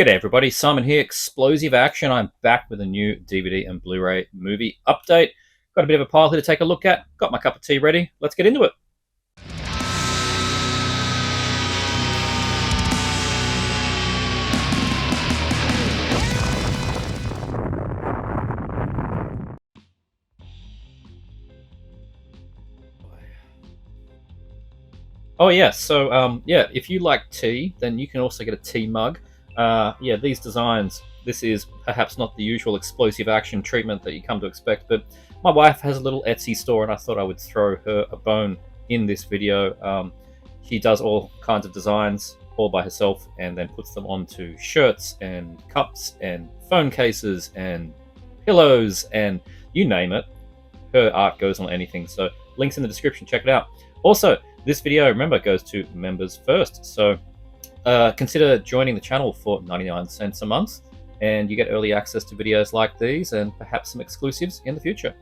G'day everybody, Simon here, Explosive Action. I'm back with a new DVD and Blu-ray movie update. Got a bit of a pile here to take a look at. Got my cup of tea ready. Let's get into it. Oh yeah, so if you like tea, then you can also get a tea mug. These designs, this is perhaps not the usual Explosive Action treatment that you come to expect, but my wife has a little Etsy store and I thought I would throw her a bone in this video. She does all kinds of designs all by herself and then puts them onto shirts and cups and phone cases and pillows and you name it. Her art goes on anything, so links in the description, check it out. Also, this video, remember, goes to members first, so consider joining the channel for 99 cents a month, and you get early access to videos like these and perhaps some exclusives in the future.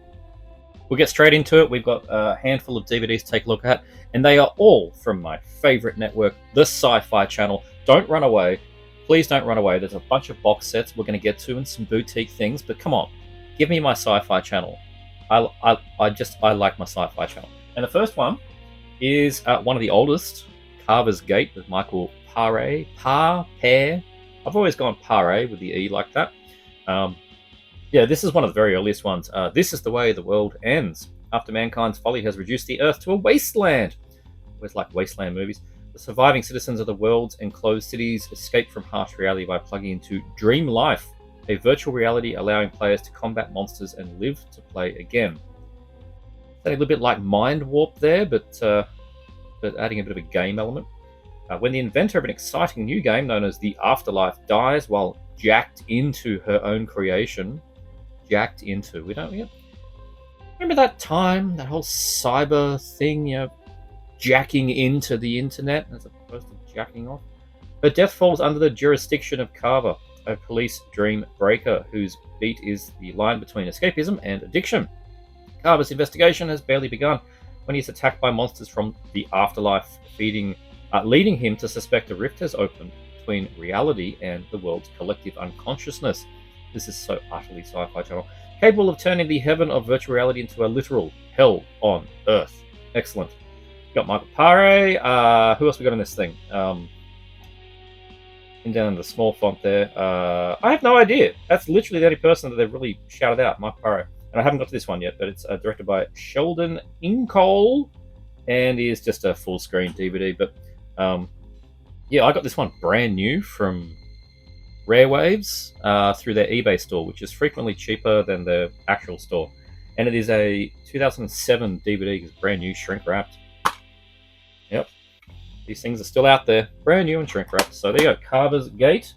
We'll get straight into it. We've got a handful of DVDs to take a look at, and they are all from my favorite network, the SyFy channel. Don't run away. Please don't run away. There's a bunch of box sets we're going to get to and some boutique things, but come on, give me my SyFy channel. I like my SyFy channel. And the first one is one of the oldest, Carver's Gate with Michael Paré. I've always gone Paré with the E like that. This is one of the very earliest ones. This is the way the world ends. After mankind's folly has reduced the earth to a wasteland. Always like wasteland movies. The surviving citizens of the world's enclosed cities escape from harsh reality by plugging into Dream Life, a virtual reality allowing players to combat monsters and live to play again. A little bit like Mind Warp there, but adding a bit of a game element. When the inventor of an exciting new game known as The Afterlife dies while jacked into her own creation. Jacked into. We don't remember that time, that whole cyber thing, jacking into the internet as opposed to jacking off. Her death falls under the jurisdiction of Carver, a police dream breaker whose beat is the line between escapism and addiction. Carver's investigation has barely begun when he's attacked by monsters from the afterlife, leading him to suspect a rift has opened between reality and the world's collective unconsciousness. This is so utterly SyFy channel. Capable of turning the heaven of virtual reality into a literal hell on Earth. Excellent. Got Michael Paré. Who else we got in this thing? And down in the small font there. I have no idea. That's literally the only person that they've really shouted out, Michael Paré. And I haven't got to this one yet, but it's directed by Sheldon Inkole, and is just a full screen DVD. But I got this one brand new from Rare Waves through their eBay store, which is frequently cheaper than the actual store. And it is a 2007 DVD, it's brand new, shrink wrapped. Yep, these things are still out there, brand new and shrink wrapped. So there you go, Carver's Gate.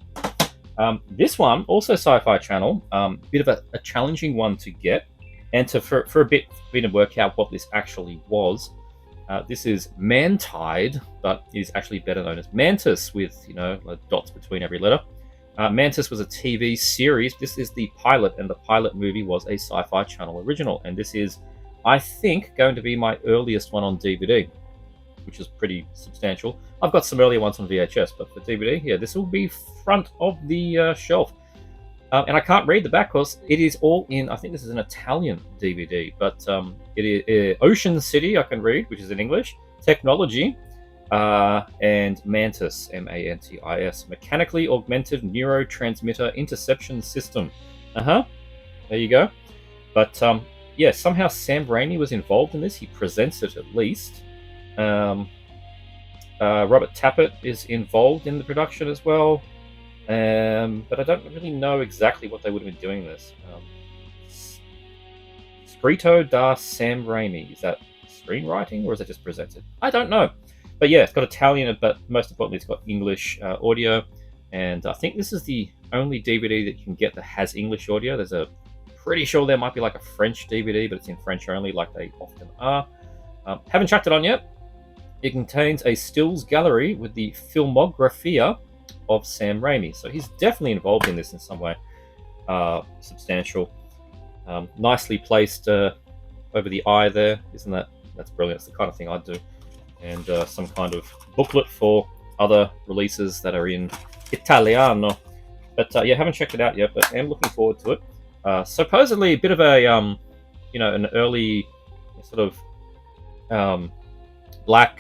This one, also SyFy channel, bit of a challenging one to get, and for a bit to work out what this actually was. This is Mantide, but is actually better known as Mantis, with like dots between every letter. Mantis was a TV series. This is the pilot, and the pilot movie was a SyFy channel original, and this is, I think, going to be my earliest one on DVD, which is pretty substantial. I've got some earlier ones on VHS, but for DVD, this will be front of the shelf. And I can't read the back because it is all in, I think this is an Italian DVD, but it is Ocean City, I can read, which is in English, Technology, and Mantis, M-A-N-T-I-S, Mechanically Augmented Neurotransmitter Interception System. There you go. But somehow Sam Raimi was involved in this. He presents it at least. Robert Tappert is involved in the production as well, but I don't really know exactly what they would have been doing this. Scritto da Sam Raimi, is that screenwriting or is it just presented? I don't know, but it's got Italian, but most importantly it's got English audio, and I think this is the only DVD that you can get that has English audio. Pretty sure there might be like a French DVD, but it's in French only, like they often are. Haven't chucked it on yet. It contains a stills gallery with the filmography of Sam Raimi. So he's definitely involved in this in some way. Substantial. Nicely placed over the eye there. That's brilliant. It's the kind of thing I'd do. And some kind of booklet for other releases that are in Italiano. But yeah, haven't checked it out yet, but am looking forward to it. Supposedly a bit of a an early sort of black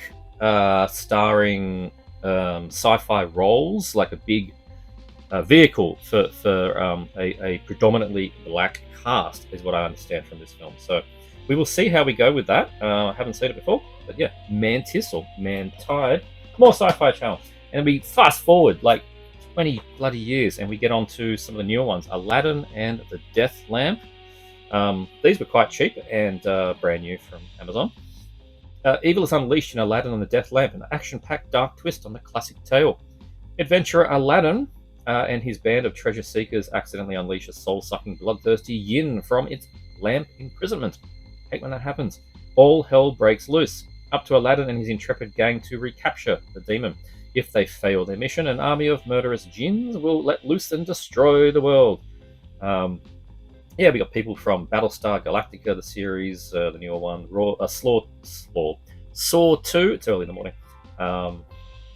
starring sci-fi roles, like a big vehicle for a predominantly black cast, is what I understand from this film. So we will see how we go with that. I haven't seen it before, but yeah, Mantis or Mantide, more Sci-Fi Channel, and we fast forward like 20 bloody years, and we get on to some of the newer ones, Aladdin and the Death Lamp. These were quite cheap and brand new from Amazon. Evil is unleashed in Aladdin and the Death Lamp, an action-packed dark twist on the classic tale. Adventurer Aladdin and his band of treasure seekers accidentally unleash a soul-sucking, bloodthirsty yin from its lamp imprisonment. Hate when that happens. All hell breaks loose. Up to Aladdin and his intrepid gang to recapture the demon. If they fail their mission, an army of murderous jinns will let loose and destroy the world. Yeah, we got people from Battlestar Galactica, the series, the newer one, Saw 2, it's early in the morning,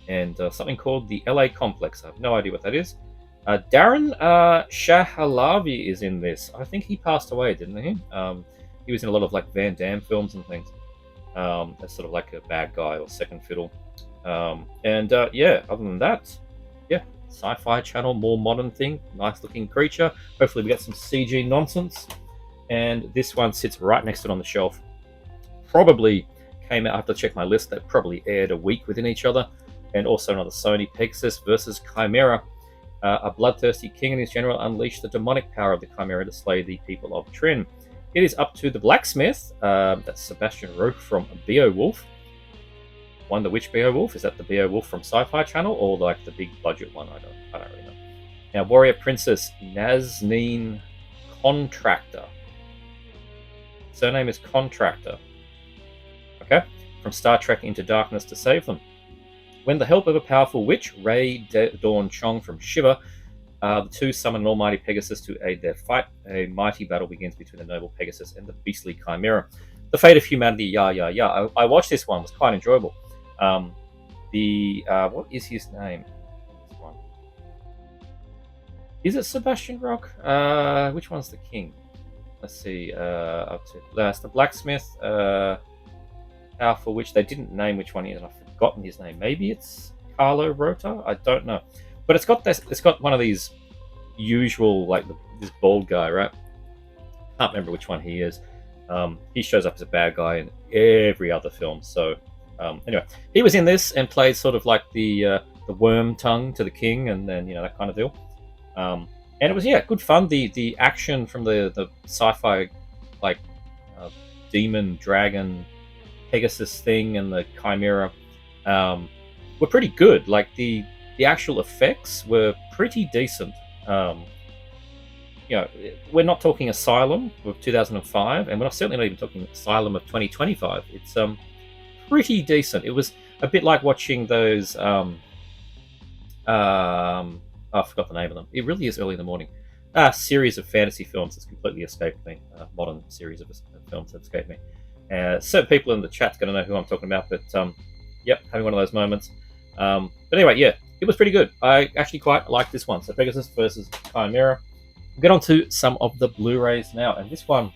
and something called the LA Complex. I have no idea what that is. Darren Shahalavi is in this. I think he passed away, didn't he? He was in a lot of like Van Damme films and things. As sort of like a bad guy or second fiddle. Yeah, other than that, yeah, Sci-Fi Channel, more modern thing, nice looking creature. Hopefully we get some CG nonsense. And this one sits right next to it on the shelf. Probably came out, I have to check my list, they probably aired a week within each other. And also another Sony Pegasus versus Chimera. A bloodthirsty king and his general unleash the demonic power of the Chimera to slay the people of Trin. It is up to the blacksmith, that's Sebastian Roche from Beowulf. Wonder which Beowulf? Is that the Beowulf from Sci-Fi Channel or like the big budget one? I don't really know. Now, warrior princess Nazneen Contractor. Surname is Contractor. Okay, from Star Trek Into Darkness to save them. When the help of a powerful witch, Ray Dawn Chong from Shiva, the two summon an almighty Pegasus to aid their fight. A mighty battle begins between the noble Pegasus and the beastly Chimera. The fate of humanity, yeah. I watched this one, it was quite enjoyable. What is his name? This one. Is it Sebastian Roch? Which one's the king? Let's see. Up to last, the blacksmith. Powerful witch. They didn't name which one he is, and I've forgotten his name. Maybe it's Carlo Rota. I don't know. But it's got this. It's got one of these usual, like this bald guy, right? Can't remember which one he is. He shows up as a bad guy in every other film. So anyway, he was in this and played sort of like the worm tongue to the king, and then that kind of deal. And it was good fun. The action from the sci-fi like demon dragon Pegasus thing and the Chimera were pretty good. Like the actual effects were pretty decent. We're not talking Asylum of 2005, and we're certainly not even talking Asylum of 2025. It's pretty decent. It was a bit like watching those. I forgot the name of them. It really is early in the morning. Series of fantasy films that's completely escaped me. Modern series of films that escaped me. Certain people in the chat's going to know who I'm talking about, but yep, having one of those moments. But anyway, yeah, it was pretty good. I actually quite like this one. So Pegasus versus Chimera. We'll get on to some of the Blu-rays now, and this one,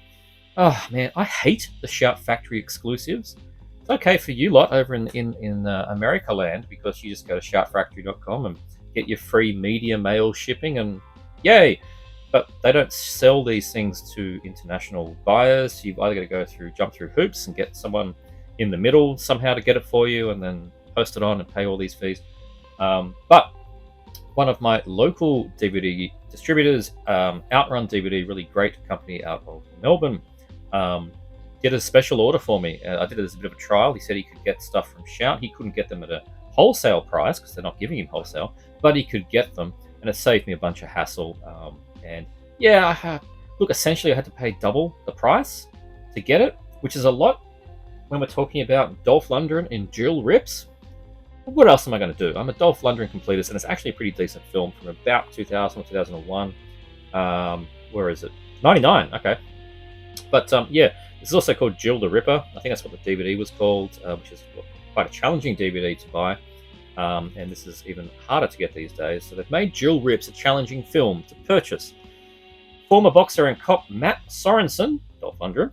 oh man, I hate the Shout Factory exclusives. It's okay for you lot over in America land, because you just go to shoutfactory.com and get your free media mail shipping, and yay! But they don't sell these things to international buyers. You've either got to jump through hoops and get someone in the middle somehow to get it for you, and then post it on and pay all these fees. But one of my local DVD distributors, Outrun DVD, really great company out of Melbourne, did a special order for me. I did it as a bit of a trial. He said he could get stuff from Shout. He couldn't get them at a wholesale price because they're not giving him wholesale, but he could get them, and it saved me a bunch of hassle. And yeah, look, essentially I had to pay double the price to get it, which is a lot when we're talking about Dolph Lundgren in Dual Rips. What else am I going to do? I'm a Dolph Lundgren completist, and it's actually a pretty decent film from about 2000 or 2001. Where is it? 99, okay. But yeah, this is also called Jill the Ripper. I think that's what the DVD was called, which is quite a challenging DVD to buy. and this is even harder to get these days. So they've made Dual Rips a challenging film to purchase. Former boxer and cop Matt Sorensen, Dolph Lundgren,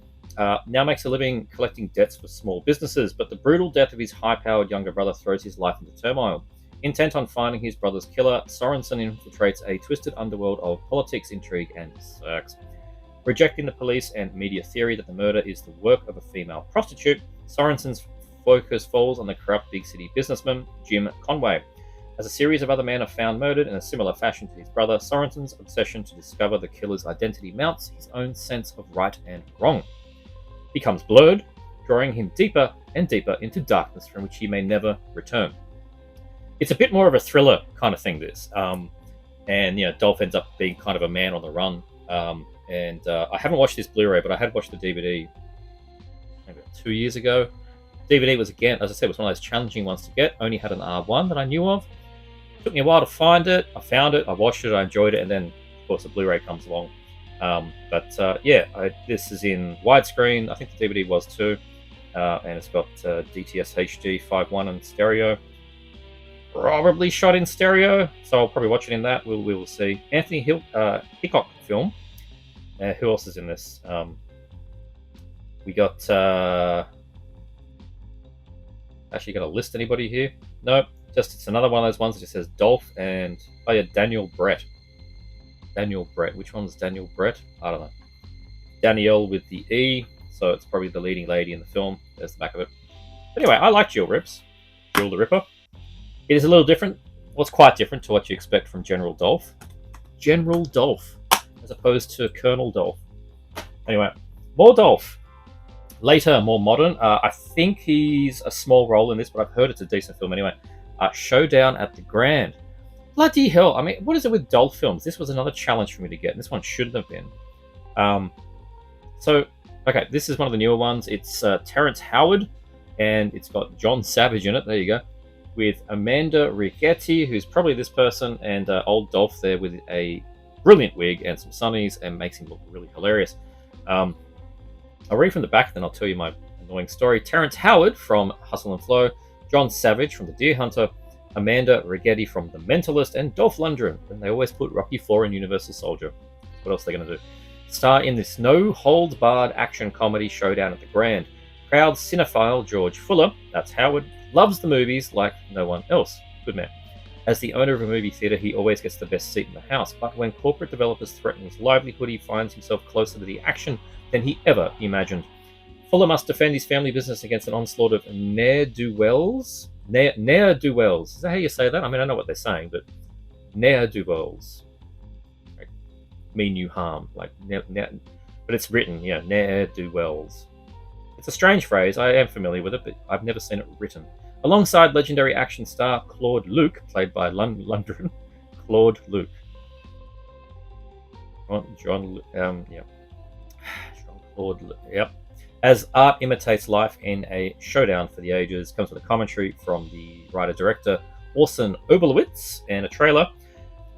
now makes a living collecting debts for small businesses, but the brutal death of his high-powered younger brother throws his life into turmoil. Intent on finding his brother's killer, Sorensen infiltrates a twisted underworld of politics, intrigue, and sex. Rejecting the police and media theory that the murder is the work of a female prostitute, Sorensen's focus falls on the corrupt big city businessman, Jim Conway. As a series of other men are found murdered in a similar fashion to his brother, Sorensen's obsession to discover the killer's identity mounts his own sense of right and wrong. Becomes blurred, drawing him deeper and deeper into darkness from which he may never return. It's a bit more of a thriller kind of thing, this. And, Dolph ends up being kind of a man on the run. I haven't watched this Blu-ray, but I had watched the DVD maybe 2 years ago. DVD was, again, as I said, was one of those challenging ones to get. Only had an R1 that I knew of. Took me a while to find it. I found it, I watched it, I enjoyed it, and then, of course, the Blu-ray comes along. This is in widescreen. I think the DVD was too. And it's got DTS HD 5.1 and stereo. Probably shot in stereo, so I'll probably watch it in that. We will see. Anthony Hickok film. Who else is in this? We got... actually, got to list anybody here? No, just it's another one of those ones that just says Dolph and... Oh yeah, Daniel Brett. Daniel Brett. Which one's Daniel Brett? I don't know. Danielle with the E, so it's probably the leading lady in the film. There's the back of it. Anyway, I like Dual Rips. Dual the Ripper. It is a little different. Well, it's quite different to what you expect from General Dolph. General Dolph, as opposed to Colonel Dolph. Anyway, more Dolph. Later, more modern. I think he's a small role in this, but I've heard it's a decent film anyway. Showdown at the Grand. Bloody hell. I mean, what is it with Dolph films? This was another challenge for me to get, and this one shouldn't have been. Okay, this is one of the newer ones. It's Terrence Howard, and it's got John Savage in it. There you go. With Amanda Rigetti, who's probably this person, and old Dolph there with a brilliant wig and some sunnies, and makes him look really hilarious. I'll read from the back, then I'll tell you my annoying story. Terrence Howard from Hustle and Flow, John Savage from The Deer Hunter, Amanda Rigetti from The Mentalist, and Dolph Lundgren. And they always put Rocky IV in Universal Soldier. What else are they going to do? Star in this no-holds-barred action comedy Showdown at the Grand. Proud cinephile George Fuller, that's Howard, loves the movies like no one else. Good man. As the owner of a movie theater, he always gets the best seat in the house, but when corporate developers threaten his livelihood, he finds himself closer to the action than he ever imagined. Fuller must defend his family business against an onslaught of ne'er-do-wells. Ne'er-do-wells. Is that how you say that? I mean, I know what they're saying, but ne'er-do-wells mean you harm. But it's written, ne'er-do-wells. It's a strange phrase. I am familiar with it, but I've never seen it written. Alongside legendary action star Claude Luke, played by Lundgren. Claude Luke. Claude Luke, yep. As art imitates life in a showdown for the ages, comes with a commentary from the writer-director Orson Oberlowitz and a trailer.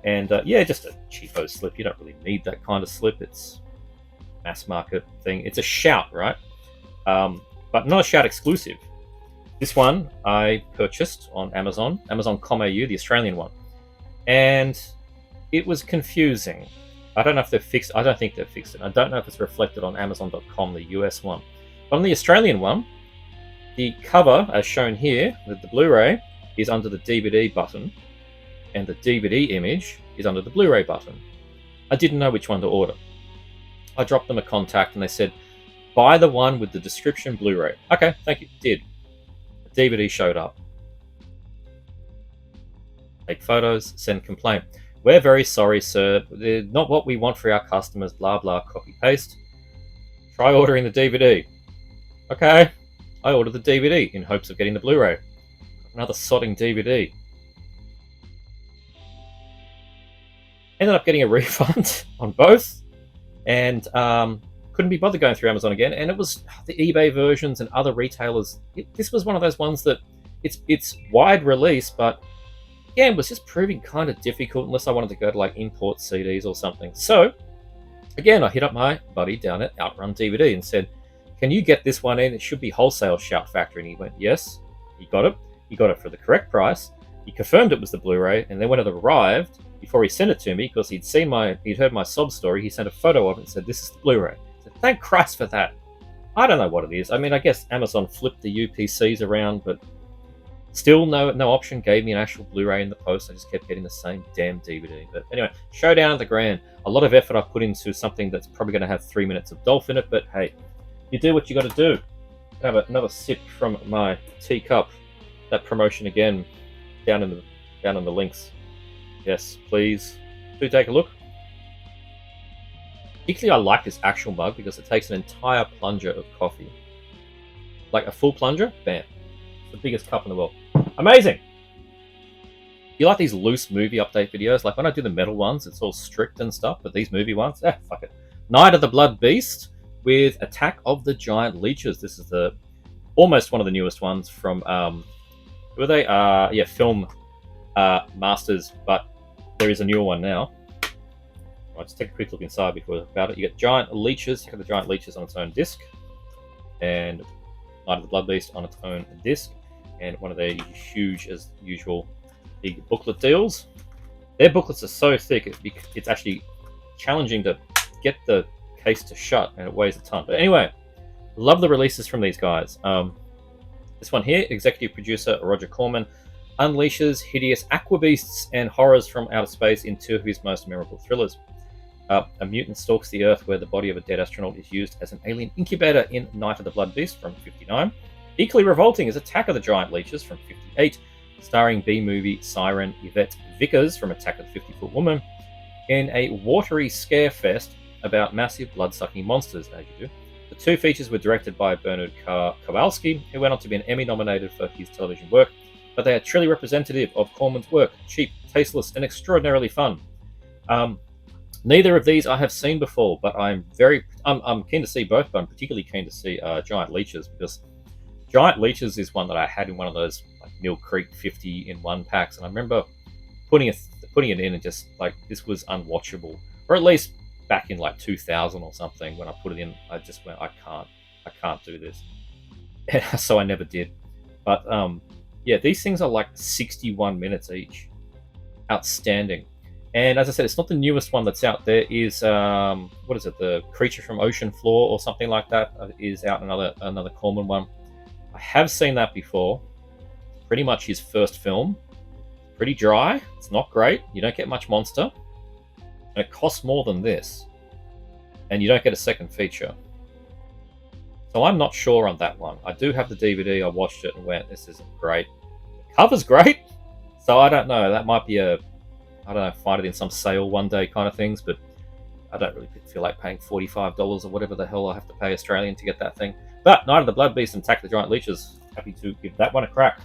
And just a cheapo slip. You don't really need that kind of slip. It's mass market thing. It's a shout, right? But not a shout exclusive. This one I purchased on Amazon.com.au, the Australian one. And it was confusing. I don't know if they've fixed it. I don't think they've fixed it. I don't know if it's reflected on Amazon.com, the US one. But on the Australian one, the cover, as shown here, with the Blu-ray, is under the DVD button, and the DVD image is under the Blu-ray button. I didn't know which one to order. I dropped them a contact, and they said, buy the one with the description Blu-ray. Okay, thank you. Did. The DVD showed up. Take photos, send complaint. We're very sorry, sir. They're not what we want for our customers, blah, blah, copy, paste. Try ordering the DVD. Okay. I ordered the DVD in hopes of getting the Blu-ray. Another sodding DVD. Ended up getting a refund on both, and couldn't be bothered going through Amazon again. And it was the eBay versions and other retailers. This was one of those ones that it's wide release, but again, was just proving kind of difficult unless I wanted to go to like import CDs or something. So again, I hit up my buddy down at Outrun DVD and said, can you get this one in? It should be wholesale Shout Factory. And he went, yes. He got it. He got it for the correct price. He confirmed it was the Blu-ray, and then when it arrived, before he sent it to me, because he'd heard my sob story, he sent a photo of it and said, "This is the Blu-ray." I said, "Thank Christ for that." I don't know what it is. I mean, I guess Amazon flipped the UPCs around, but still no option gave me an actual Blu-ray in the post. I just kept getting the same damn DVD. But anyway, Showdown at the Grand. A lot of effort I put into something that's probably going to have 3 minutes of Dolph in it, but hey, you do what you got to do. Have another sip from my teacup. That promotion again, down in the links. Yes, please do take a look. Particularly, I like this actual mug because it takes an entire plunger of coffee, like a full plunger. Bam, it's the biggest cup in the world. Amazing. You like these loose movie update videos? Like when I do the metal ones, it's all strict and stuff, but these movie ones, fuck it. Night of the Blood Beast with Attack of the Giant Leeches. This is almost one of the newest ones from who are they? Film Masters, but there is a newer one now. I'll just take a quick look inside before about it. You get Giant Leeches, Attack of the Giant Leeches on its own disc, and Night of the Blood Beast on its own disc, and one of their huge, as usual, big booklet deals. Their booklets are so thick, it's actually challenging to get the case to shut, and it weighs a ton. But anyway, love the releases from these guys. This one here, executive producer Roger Corman, unleashes hideous aquabeasts and horrors from outer space in two of his most memorable thrillers. A mutant stalks the Earth where the body of a dead astronaut is used as an alien incubator in Night of the Blood Beast from 59. Equally revolting is Attack of the Giant Leeches from 58, starring B-movie siren Yvette Vickers from Attack of the 50-Foot Woman, in a watery scare fest about massive blood-sucking monsters, as you do. The two features were directed by Bernard Kowalski, who went on to be an Emmy nominated for his television work, but they are truly representative of Corman's work: cheap, tasteless, and extraordinarily fun. Neither of these I have seen before, but I'm keen to see both, but I'm particularly keen to see Giant Leeches, because Giant Leeches is one that I had in one of those like Mill Creek 50 in 1 packs, and I remember putting it in and just like, this was unwatchable, or at least back in like 2000 or something when I put it in, I just went, I can't do this, and so I never did. But yeah, these things are like 61 minutes each. Outstanding. And as I said, it's not the newest one that's out. There is what is it? The Creature from Ocean Floor or something like that is out. Another Corman one. I have seen that before. Pretty much his first film. Pretty dry. It's not great. You don't get much monster, and it costs more than this. And you don't get a second feature. So I'm not sure on that one. I do have the DVD. I watched it and went, "This isn't great." The cover's great. So I don't know. That might be find it in some sale one day kind of things, but I don't really feel like paying $45 or whatever the hell I have to pay Australian to get that thing. But Night of the Blood Beast and Attack of the Giant Leeches, happy to give that one a crack.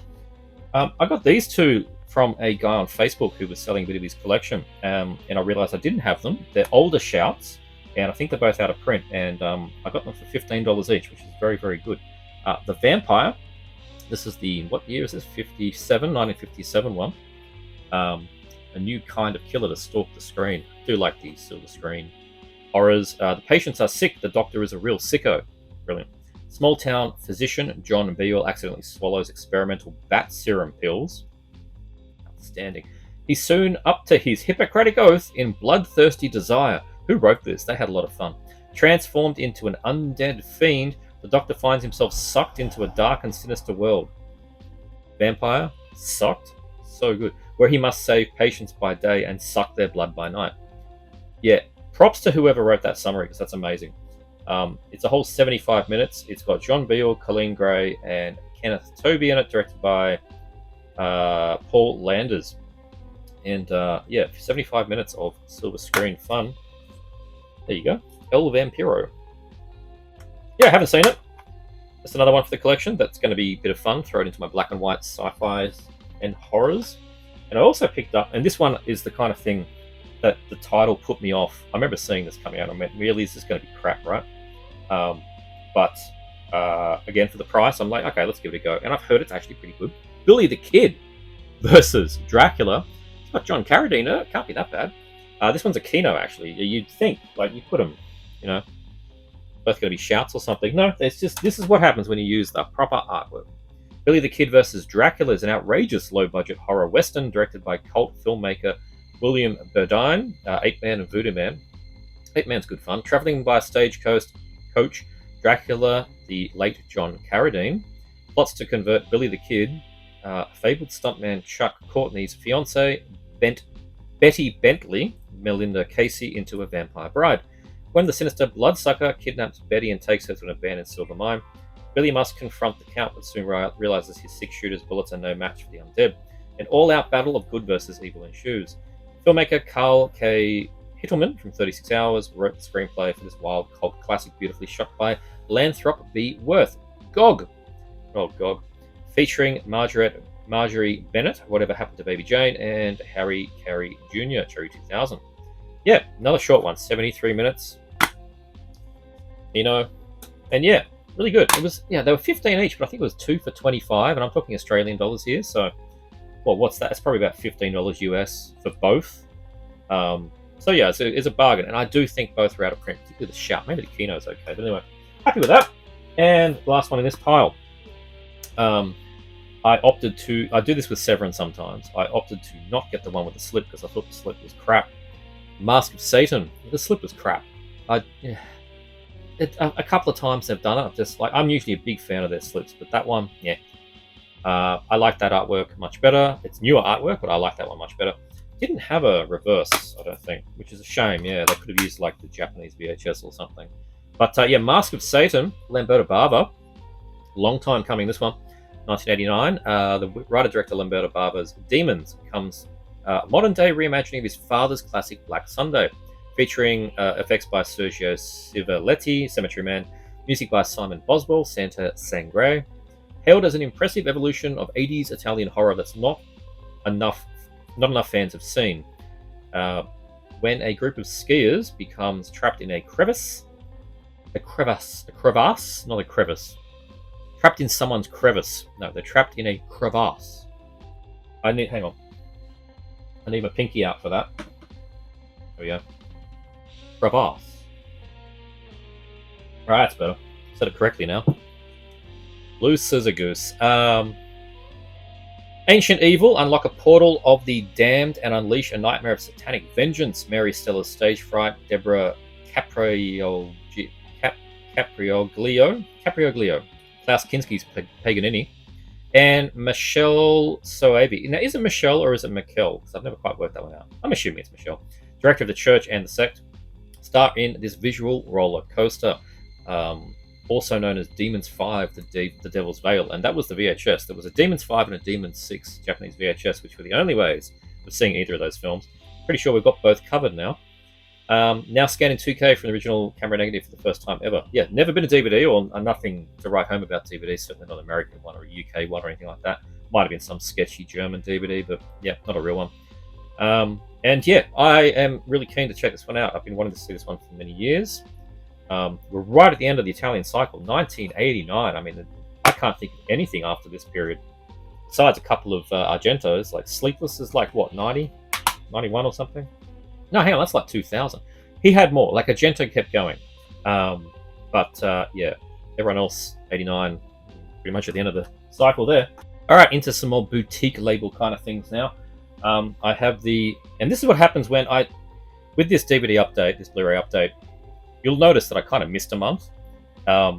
I got these two from a guy on Facebook who was selling a bit of his collection, and I realized I didn't have them. They're older shouts, and I think they're both out of print, and I got them for $15 each, which is very, very good. The Vampire, this is what year is this? 1957 one. A new kind of killer to stalk the screen. I do like these silver screen horrors. The patients are sick. The doctor is a real sicko. Brilliant. Small town physician John Beale accidentally swallows experimental bat serum pills. Outstanding. He's soon up to his Hippocratic oath in bloodthirsty desire. Who wrote this? They had a lot of fun. Transformed into an undead fiend, the doctor finds himself sucked into a dark and sinister world. Vampire? Sucked? So good. Where he must save patients by day and suck their blood by night. Yeah, props to whoever wrote that summary, because that's amazing. It's a whole 75 minutes. It's got John Beale, Colleen Gray, and Kenneth Tobey in it, directed by Paul Landers. And yeah, 75 minutes of silver screen fun. There you go. El Vampiro. Yeah, I haven't seen it. That's another one for the collection. That's going to be a bit of fun. Throw it into my black and white sci-fi and horrors. And I also picked up, and this one is the kind of thing that the title put me off. I remember seeing this coming out and I went, really, is this going to be crap, right? But again, for the price, I'm like, okay, let's give it a go. And I've heard it's actually pretty good. Billy the Kid versus Dracula. It's got John Carradine in it. Can't be that bad. This one's a Kino, actually. You'd think, like, you put them, both going to be shouts or something. No, it's just, this is what happens when you use the proper artwork. Billy the Kid vs. Dracula is an outrageous low-budget horror western directed by cult filmmaker William Burdine, Ape Man and Voodoo Man. Ape Man's good fun. Traveling by a stagecoach, Dracula, the late John Carradine, plots to convert Billy the Kid, fabled stuntman Chuck Courtney's fiancée, Betty Bentley, Melinda Casey, into a vampire bride. When the sinister bloodsucker kidnaps Betty and takes her to an abandoned silver mine, Billy must confront the Count, but soon realizes his six-shooter's bullets are no match for the undead. An all-out battle of good versus evil ensues. Filmmaker Carl K. Hittelman from 36 Hours wrote the screenplay for this wild cult classic, beautifully shot by Lanthrop B. Worth. Gog! Oh, Gog. Featuring Marjorie Bennett, Whatever Happened to Baby Jane, and Harry Carey Jr., Cherry 2000. Yeah, another short one, 73 minutes. And yeah, really good. It was, they were 15 each, but I think it was 2 for 25, and I'm talking Australian dollars here, so, well, what's that? It's probably about $15 US for both. So yeah, it's a bargain, and I do think both are out of print, particularly the Shout. Maybe the Kino's okay, but anyway, happy with that. And last one in this pile. I do this with Severin sometimes. I opted to not get the one with the slip because I thought the slip was crap. Mask of Satan, the slip was crap. A couple of times they've done it. I'm usually a big fan of their slips, but that one, yeah. I like that artwork much better. It's newer artwork, but I like that one much better. Didn't have a reverse, I don't think, which is a shame. Yeah, they could have used like the Japanese VHS or something. But yeah, Mask of Satan, Lamberto Bava, long time coming. This one, 1989. The writer-director Lamberto Bava's Demons becomes a modern-day reimagining of his father's classic Black Sunday, featuring effects by Sergio Civelletti, Cemetery Man, music by Simon Boswell, Santa Sangre, hailed as an impressive evolution of 80s Italian horror that's not enough fans have seen. When a group of skiers becomes trapped in a crevasse, not a crevice. Trapped in someone's crevice. No, they're trapped in a crevasse. Hang on. I need my pinky out for that. There we go. Crevasse. Alright, that's better. Said it correctly now. Blue Scissor Goose. Ancient Evil, unlock a portal of the damned and unleash a nightmare of satanic vengeance. Mary Stella's stage fright, Deborah Caprioglio, Klaus Kinski's Paganini, and Michelle Soavi. Now, is it Michelle or is it Mikel? Because I've never quite worked that one out. I'm assuming it's Michelle. Director of The Church and the Sect, star in this visual roller coaster. Also known as Demons 5, The Devil's Veil, and that was the VHS. There was a Demons 5 and a Demons 6 Japanese VHS, which were the only ways of seeing either of those films. Pretty sure we've got both covered now. Now scanning 2K from the original camera negative for the first time ever. Yeah, never been a DVD, or nothing to write home about DVD, certainly not an American one or a UK one or anything like that. Might have been some sketchy German DVD, but yeah, not a real one. And yeah, I am really keen to check this one out. I've been wanting to see this one for many years. We're right at the end of the Italian cycle, 1989. I mean, I can't think of anything after this period, besides a couple of Argentos. Like Sleepless is like, what, 90? 91 or something? No, hang on, that's like 2000. He had more. Like Argento kept going. Yeah, everyone else, 89, pretty much at the end of the cycle there. All right, into some more boutique label kind of things now. I have and this is what happens with this DVD update, this Blu-ray update. You'll notice that I kind of missed a month. I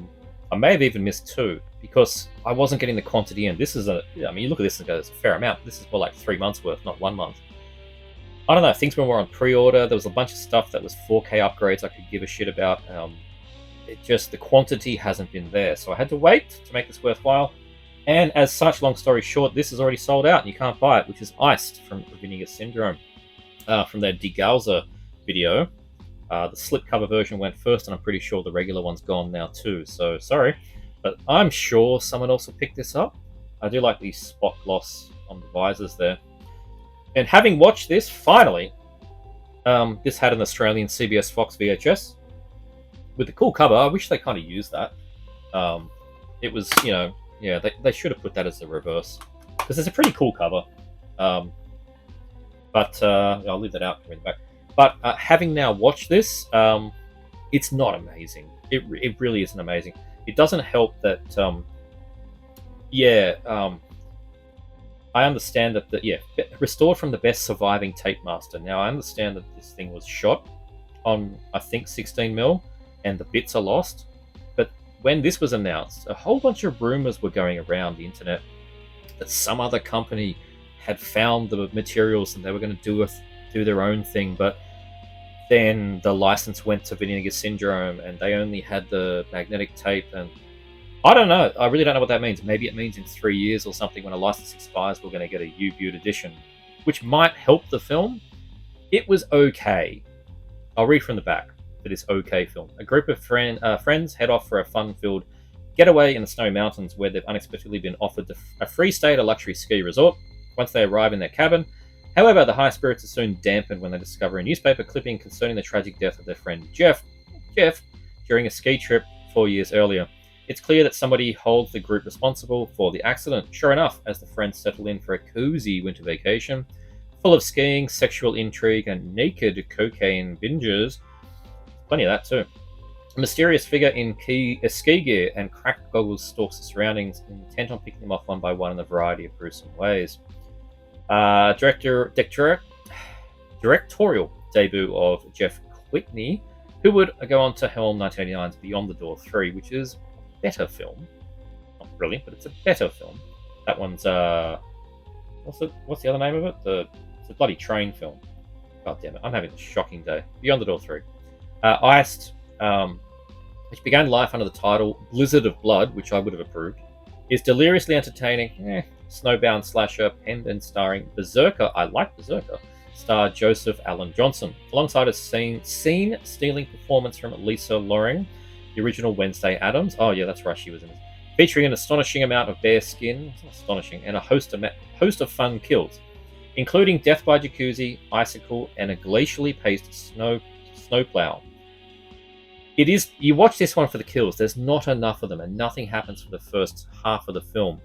may have even missed 2 because I wasn't getting the quantity in. This is you look at this and go, it's a fair amount. This is more like 3 months worth, not 1 month. I don't know, things were more on pre-order. There was a bunch of stuff that was 4K upgrades I could give a shit about. The quantity hasn't been there. So I had to wait to make this worthwhile. And as such, long story short, this is already sold out and you can't buy it, which is Iced from Vinegar Syndrome, from their De Gauza video. The slipcover version went first, and I'm pretty sure the regular one's gone now too. So sorry, but I'm sure someone else will pick this up. I do like the spot gloss on the visors there. And having watched this, finally, this had an Australian CBS Fox VHS with a cool cover. I wish they kind of used that. It was, they should have put that as the reverse, because it's a pretty cool cover. I'll leave that out in the back. But having now watched this, it's not amazing. It really isn't amazing. It doesn't help that yeah, I understand that restored from the best surviving tape master. Now I understand that this thing was shot on, I think, 16mm, and the bits are lost. But when this was announced, a whole bunch of rumors were going around the internet that some other company had found the materials and they were going to do their own thing. But then the license went to Vinegar Syndrome, and they only had the magnetic tape. And I don't know. I really don't know what that means. Maybe it means in 3 years or something, when a license expires, we're going to get a U-Butte edition, which might help the film. It was okay. I'll read from the back for this okay film. A group of friends head off for a fun-filled getaway in the snowy mountains, where they've unexpectedly been offered a free stay at a luxury ski resort. Once they arrive in their cabin, however, the high spirits are soon dampened when they discover a newspaper clipping concerning the tragic death of their friend Jeff, during a ski trip 4 years earlier. It's clear that somebody holds the group responsible for the accident. Sure enough, as the friends settle in for a cozy winter vacation, full of skiing, sexual intrigue, and naked cocaine binges, plenty of that too, a mysterious figure in ski gear and cracked goggles stalks the surroundings, intent on picking them off one by one in a variety of gruesome ways. Directorial debut of Jeff Whitney, who would go on to helm 1989's Beyond the Door 3, which is a better film. Not brilliant, but it's a better film. That one's what's the other name of it? It's a bloody train film. God damn it, I'm having a shocking day. Beyond the Door 3. Iced, which began life under the title Blizzard of Blood, which I would have approved, is deliriously entertaining, snowbound slasher, penned and starring Berserker. I like Berserker. Star Joseph Allen Johnson, alongside a scene-stealing performance from Lisa Loring, the original Wednesday Addams. Oh yeah, that's right, she was in it. Featuring an astonishing amount of bare skin, astonishing, and a host of fun kills, including death by jacuzzi, icicle, and a glacially paced snowplow. It is, you watch this one for the kills. There's not enough of them, and nothing happens for the first half of the film.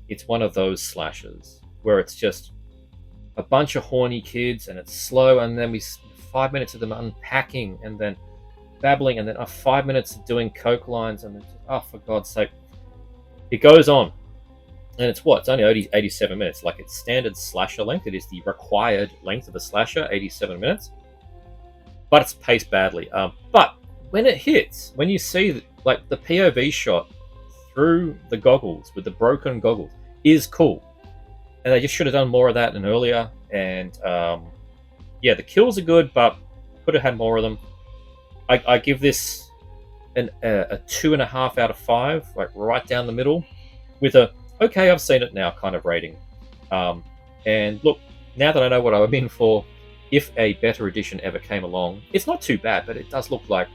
It's one of those slashers where it's just a bunch of horny kids, and it's slow, and then 5 minutes of them unpacking, and then babbling, and then 5 minutes of doing coke lines, and then for God's sake, it goes on. And it's only 87 minutes, like it's standard slasher length. It is the required length of a slasher, 87 minutes. But it's paced badly. But when it hits, when you see like the POV shot through the goggles with the broken goggles is cool. And they just should have done more of that and earlier. And the kills are good, but could have had more of them. I give this a 2.5 out of 5, like right down the middle, with a okay, I've seen it now kind of rating. And look, now that I know what I'm in for, if a better edition ever came along, it's not too bad, but it does look like,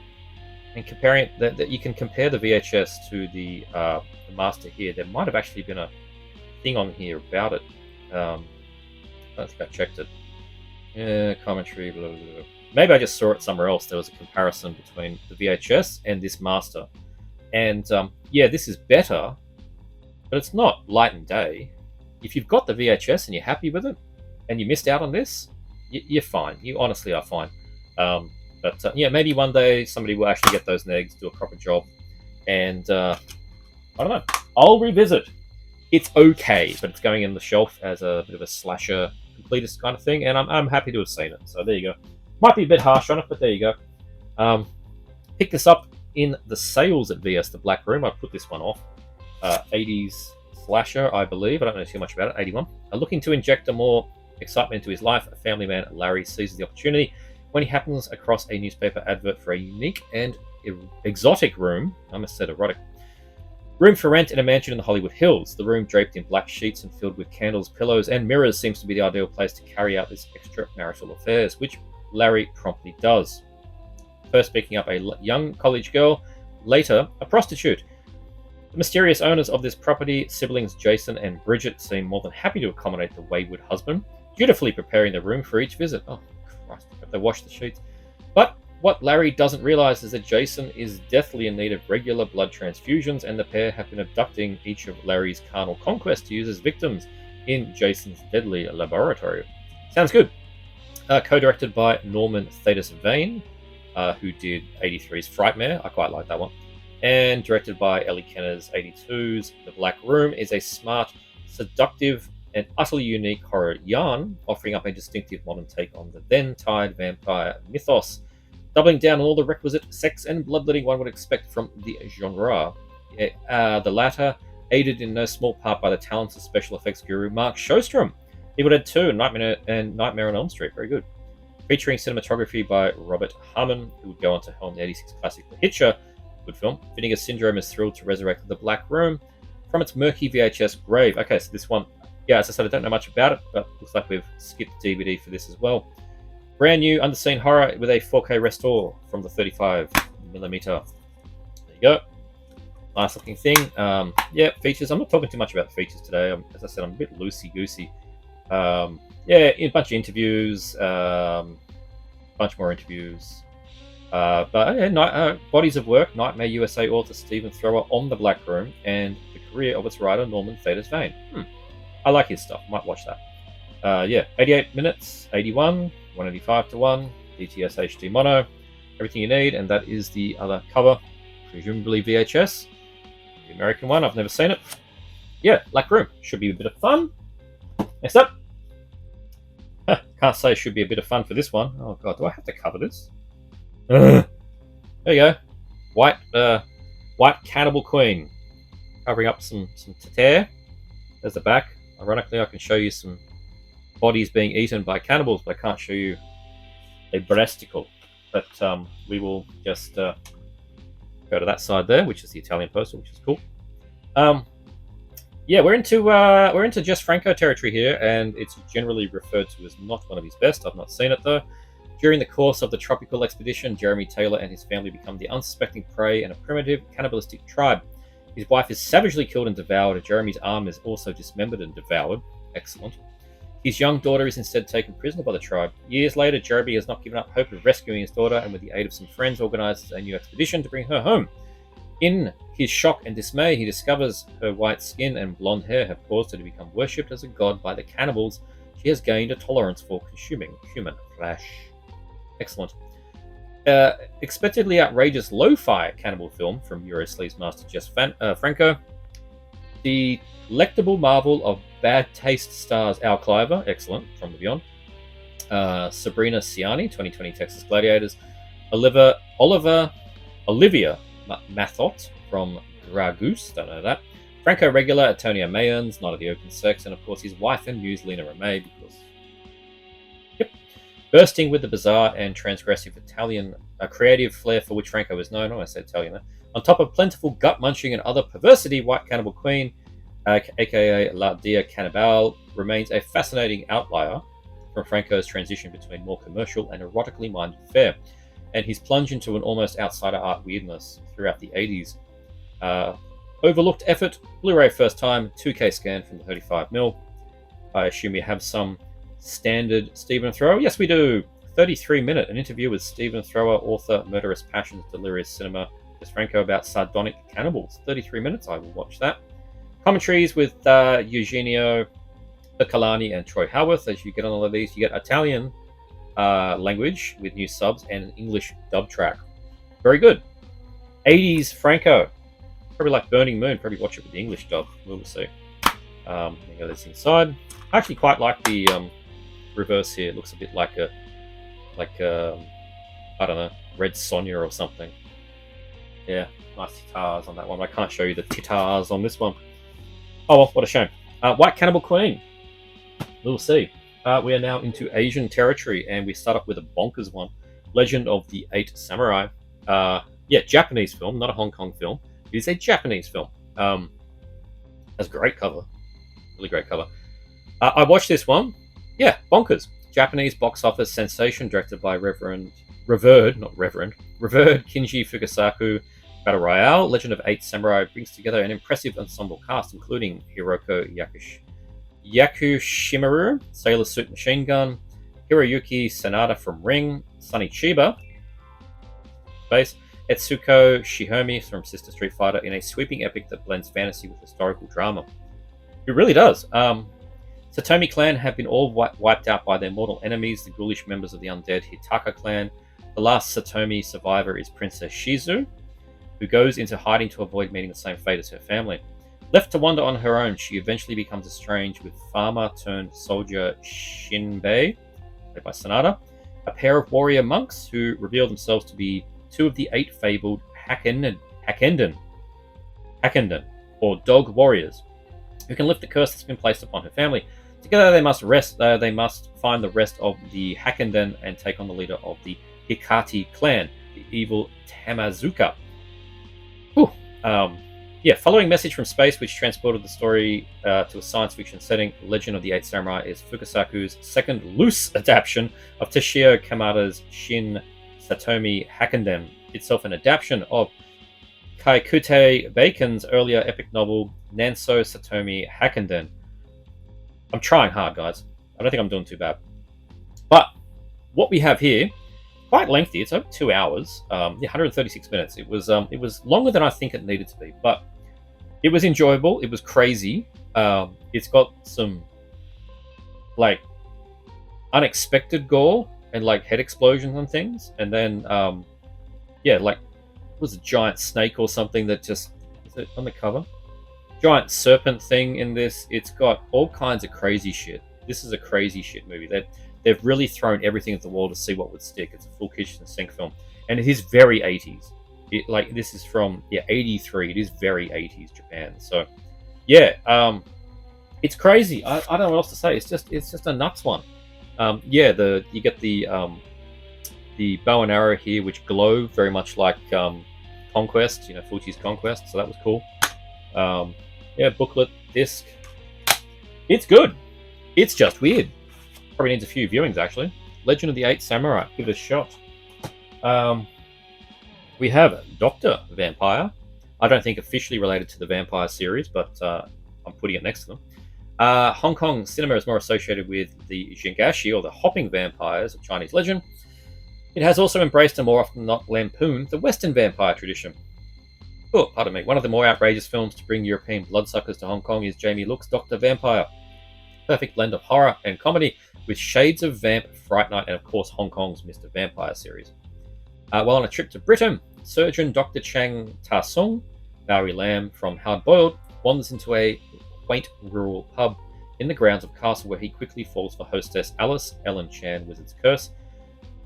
and comparing that you can compare the VHS to the master here, there might have actually been a thing on here about it. I don't think I checked it. Yeah, commentary, blah, blah, blah. Maybe I just saw it somewhere else. There was a comparison between the VHS and this master. And this is better, but it's not light and day. If you've got the VHS and you're happy with it, and you missed out on this, you're fine. You honestly are fine. But maybe one day somebody will actually get those negs, do a proper job, and I don't know. I'll revisit. It's okay, but it's going in the shelf as a bit of a slasher completist kind of thing, and I'm happy to have seen it. So there you go. Might be a bit harsh on it, but there you go. Pick this up in the sales at VS The Black Room. I put this one off. 80s slasher, I believe. I don't know too much about it. 81. Looking to inject a more excitement into his life, a family man, Larry, seizes the opportunity when he happens across a newspaper advert for a unique and exotic room. I almost said erotic. Room for rent in a mansion in the Hollywood Hills. The room, draped in black sheets and filled with candles, pillows, and mirrors, seems to be the ideal place to carry out this extramarital affairs, which Larry promptly does. First picking up a young college girl, later a prostitute. The mysterious owners of this property, siblings Jason and Bridget, seem more than happy to accommodate the wayward husband, dutifully preparing the room for each visit. Oh, Christ, I hope they wash the sheets. But what Larry doesn't realize is that Jason is deathly in need of regular blood transfusions, and the pair have been abducting each of Larry's carnal conquests to use as victims in Jason's deadly laboratory. Sounds good. Co-directed by Norman Thaddeus Vane, who did 83's Frightmare. I quite like that one. and directed by Ellie Kenner's 82's The Black Room is a smart, seductive, and utterly unique horror yarn, offering up a distinctive modern take on the then-tide vampire mythos, doubling down on all the requisite sex and bloodletting one would expect from the genre. The latter, aided in no small part by the talents of special effects guru Mark Shostrom. Evil Dead 2 and Nightmare on Elm Street, very good. Featuring cinematography by Robert Harmon, who would go on to helm the 86 classic The Hitcher, good film. Vinegar Syndrome is thrilled to resurrect The Black Room from its murky VHS grave. Okay, so this one, yeah, as I said, I don't know much about it, but looks like we've skipped DVD for this as well. Brand new underseen horror with a 4K restore from the 35mm. There you go. Nice looking thing. Yeah, features. I'm not talking too much about the features today. As I said, I'm a bit loosey-goosey. Yeah, a bunch of interviews, bunch more interviews. But yeah, bodies of work, Nightmare USA author Stephen Thrower on The Black Room, and the career of its writer Norman Thaddeus Vane. I like his stuff, might watch that. Yeah, 88 minutes, 81, 185 to 1, DTS HD mono, everything you need, and that is the other cover, presumably VHS. The American one, I've never seen it. Yeah, Black Room, should be a bit of fun. Next up. Can't say should be a bit of fun for this one. Oh god, do I have to cover this? There you go. White Cannibal Queen. Covering up some tear. There's the back. Ironically, I can show you some bodies being eaten by cannibals, but I can't show you a breasticle. But we will just go to that side there, which is the Italian poster, which is cool. Yeah, we're into Jess Franco territory here, and it's generally referred to as not one of his best. I've not seen it though. During the course of the tropical expedition, Jeremy Taylor and his family become the unsuspecting prey in a primitive, cannibalistic tribe. His wife is savagely killed and devoured, and Jeremy's arm is also dismembered and devoured. Excellent. His young daughter is instead taken prisoner by the tribe. Years later, Jeremy has not given up hope of rescuing his daughter, and with the aid of some friends, organizes a new expedition to bring her home. In his shock and dismay, he discovers her white skin and blonde hair have caused her to become worshipped as a god by the cannibals. She has gained a tolerance for consuming human flesh. Excellent. Expectedly outrageous lo-fi cannibal film from Eurosleeve's master Jess Franco. The delectable marvel of bad taste stars Al Cliver, excellent, from the Beyond. Sabrina Ciani, 2020 Texas Gladiators. Olivia Mathot from Dragoose, don't know that. Franco regular Antonio Mayans, Night of the Open Sex, and of course his wife and muse Lena Romay, because bursting with the bizarre and transgressive Italian creative flair for which Franco is known. I said Italian there. On top of plentiful gut-munching and other perversity, White Cannibal Queen, aka La Dia Cannibal, remains a fascinating outlier from Franco's transition between more commercial and erotically minded fare, and his plunge into an almost outsider art weirdness throughout the 80s. Overlooked effort, Blu-ray first time, 2K scan from the 35mm. I assume you have some standard Stephen Thrower. Yes, we do. 33-minute, an interview with Stephen Thrower, author, Murderous Passions, Delirious Cinema, Jess Franco about sardonic cannibals. 33 minutes, I will watch that. Commentaries with Eugenio Kalani and Troy Howarth. As you get on all of these, you get Italian language with new subs and an English dub track. Very good. 80s Franco. Probably like Burning Moon. Probably watch it with the English dub. We'll see. There you go, this inside. I actually quite like the reverse here. It looks a bit like I don't know, Red Sonja or something. Yeah, nice titars on that one. I can't show you the titars on this one. Oh well, what a shame. White Cannibal Queen. We'll see. We are now into Asian territory, and we start off with a bonkers one. Legend of the Eight Samurai. Yeah, Japanese film, not a Hong Kong film. It is a Japanese film. Has a great cover. Really great cover. I watched this one. Yeah, bonkers. Japanese box office sensation, directed by revered Kinji Fukasaku. Battle Royale, Legend of Eight Samurai brings together an impressive ensemble cast, including Hiroko Yakushimaru, Sailor Suit Machine Gun, Hiroyuki Sanada from Ring, Sonny Chiba, bass, Etsuko Shihomi from Sister Street Fighter, in a sweeping epic that blends fantasy with historical drama. It really does. Satomi clan have been all wiped out by their mortal enemies, the ghoulish members of the undead Hitaka clan. The last Satomi survivor is Princess Shizu. who goes into hiding to avoid meeting the same fate as her family. Left to wander on her own, she eventually becomes estranged with farmer-turned-soldier Shinbei, played by Sanada, a pair of warrior monks who reveal themselves to be two of the 8 fabled Hakenden, or dog warriors, who can lift the curse that's been placed upon her family. Together they must find the rest of the Hakenden and take on the leader of the Hikati clan, the evil Tamazuka. Following Message from Space, which transported the story to a science fiction setting, Legend of the Eight Samurai is Fukasaku's second loose adaptation of Toshio Kamada's Shin Satomi Hakenden, itself an adaptation of Kaikute Bacon's earlier epic novel, Nanso Satomi Hakenden. I'm trying hard, guys. I don't think I'm doing too bad. But what we have here, quite lengthy. It's over 2 hours, 136 minutes. It was longer than I think it needed to be, but it was enjoyable. It was crazy. It's got some like unexpected gore and like head explosions and things, and then like it was a giant snake or something that just is it on the cover. Giant serpent thing in this. It's got all kinds of crazy shit. This is a crazy shit movie. They've really thrown everything at the wall to see what would stick. It's a full kitchen sink film, and it is very 80s. This is from 83. It is very 80s Japan. So it's crazy. I don't know what else to say. It's just a nuts one. You get the bow and arrow here, which glow very much like Conquest. Fuji's Conquest. So that was cool. Booklet, disc. It's good. It's just weird. Probably needs a few viewings, actually. Legend of the Eight Samurai. Give it a shot. We have Dr. Vampire. I don't think officially related to the Vampire series, but I'm putting it next to them. Hong Kong cinema is more associated with the Jingashi, or the hopping vampires of Chinese legend. It has also embraced and more often than not lampooned the Western vampire tradition. Oh, pardon me. One of the more outrageous films to bring European bloodsuckers to Hong Kong is Jamie Look's Dr. Vampire. Perfect blend of horror and comedy with shades of Vamp, Fright Night, and of course Hong Kong's Mr. Vampire series. While on a trip to Britain, surgeon Dr. Chang Ta-sung, Bowery Lamb from Hard Boiled, wanders into a quaint rural pub in the grounds of a castle where he quickly falls for hostess Alice Ellen Chan Wizard's curse.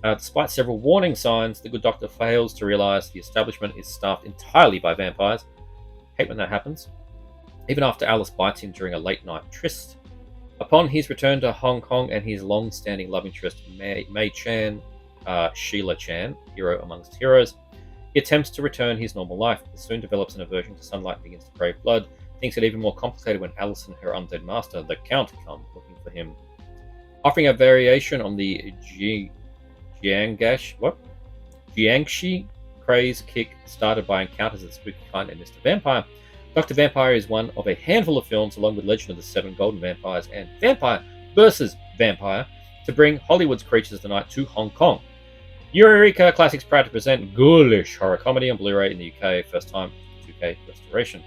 Despite several warning signs, the good doctor fails to realise the establishment is staffed entirely by vampires. Hate when that happens. Even after Alice bites him during a late-night tryst. Upon his return to Hong Kong and his long-standing love interest, Mei Chan, Sheila Chan, hero amongst heroes, he attempts to return his normal life, but soon develops an aversion to sunlight and begins to crave blood. Things get even more complicated when Alice and her undead master, the Count, come looking for him. Offering a variation on the Jiangshi craze kick started by encounters of the spooky kind and Mr. Vampire, Dr. Vampire is one of a handful of films, along with Legend of the Seven Golden Vampires and Vampire vs. Vampire, to bring Hollywood's creatures of the night to Hong Kong. Eureka Classics proud to present ghoulish horror comedy on Blu-ray in the UK, first time 2K restoration.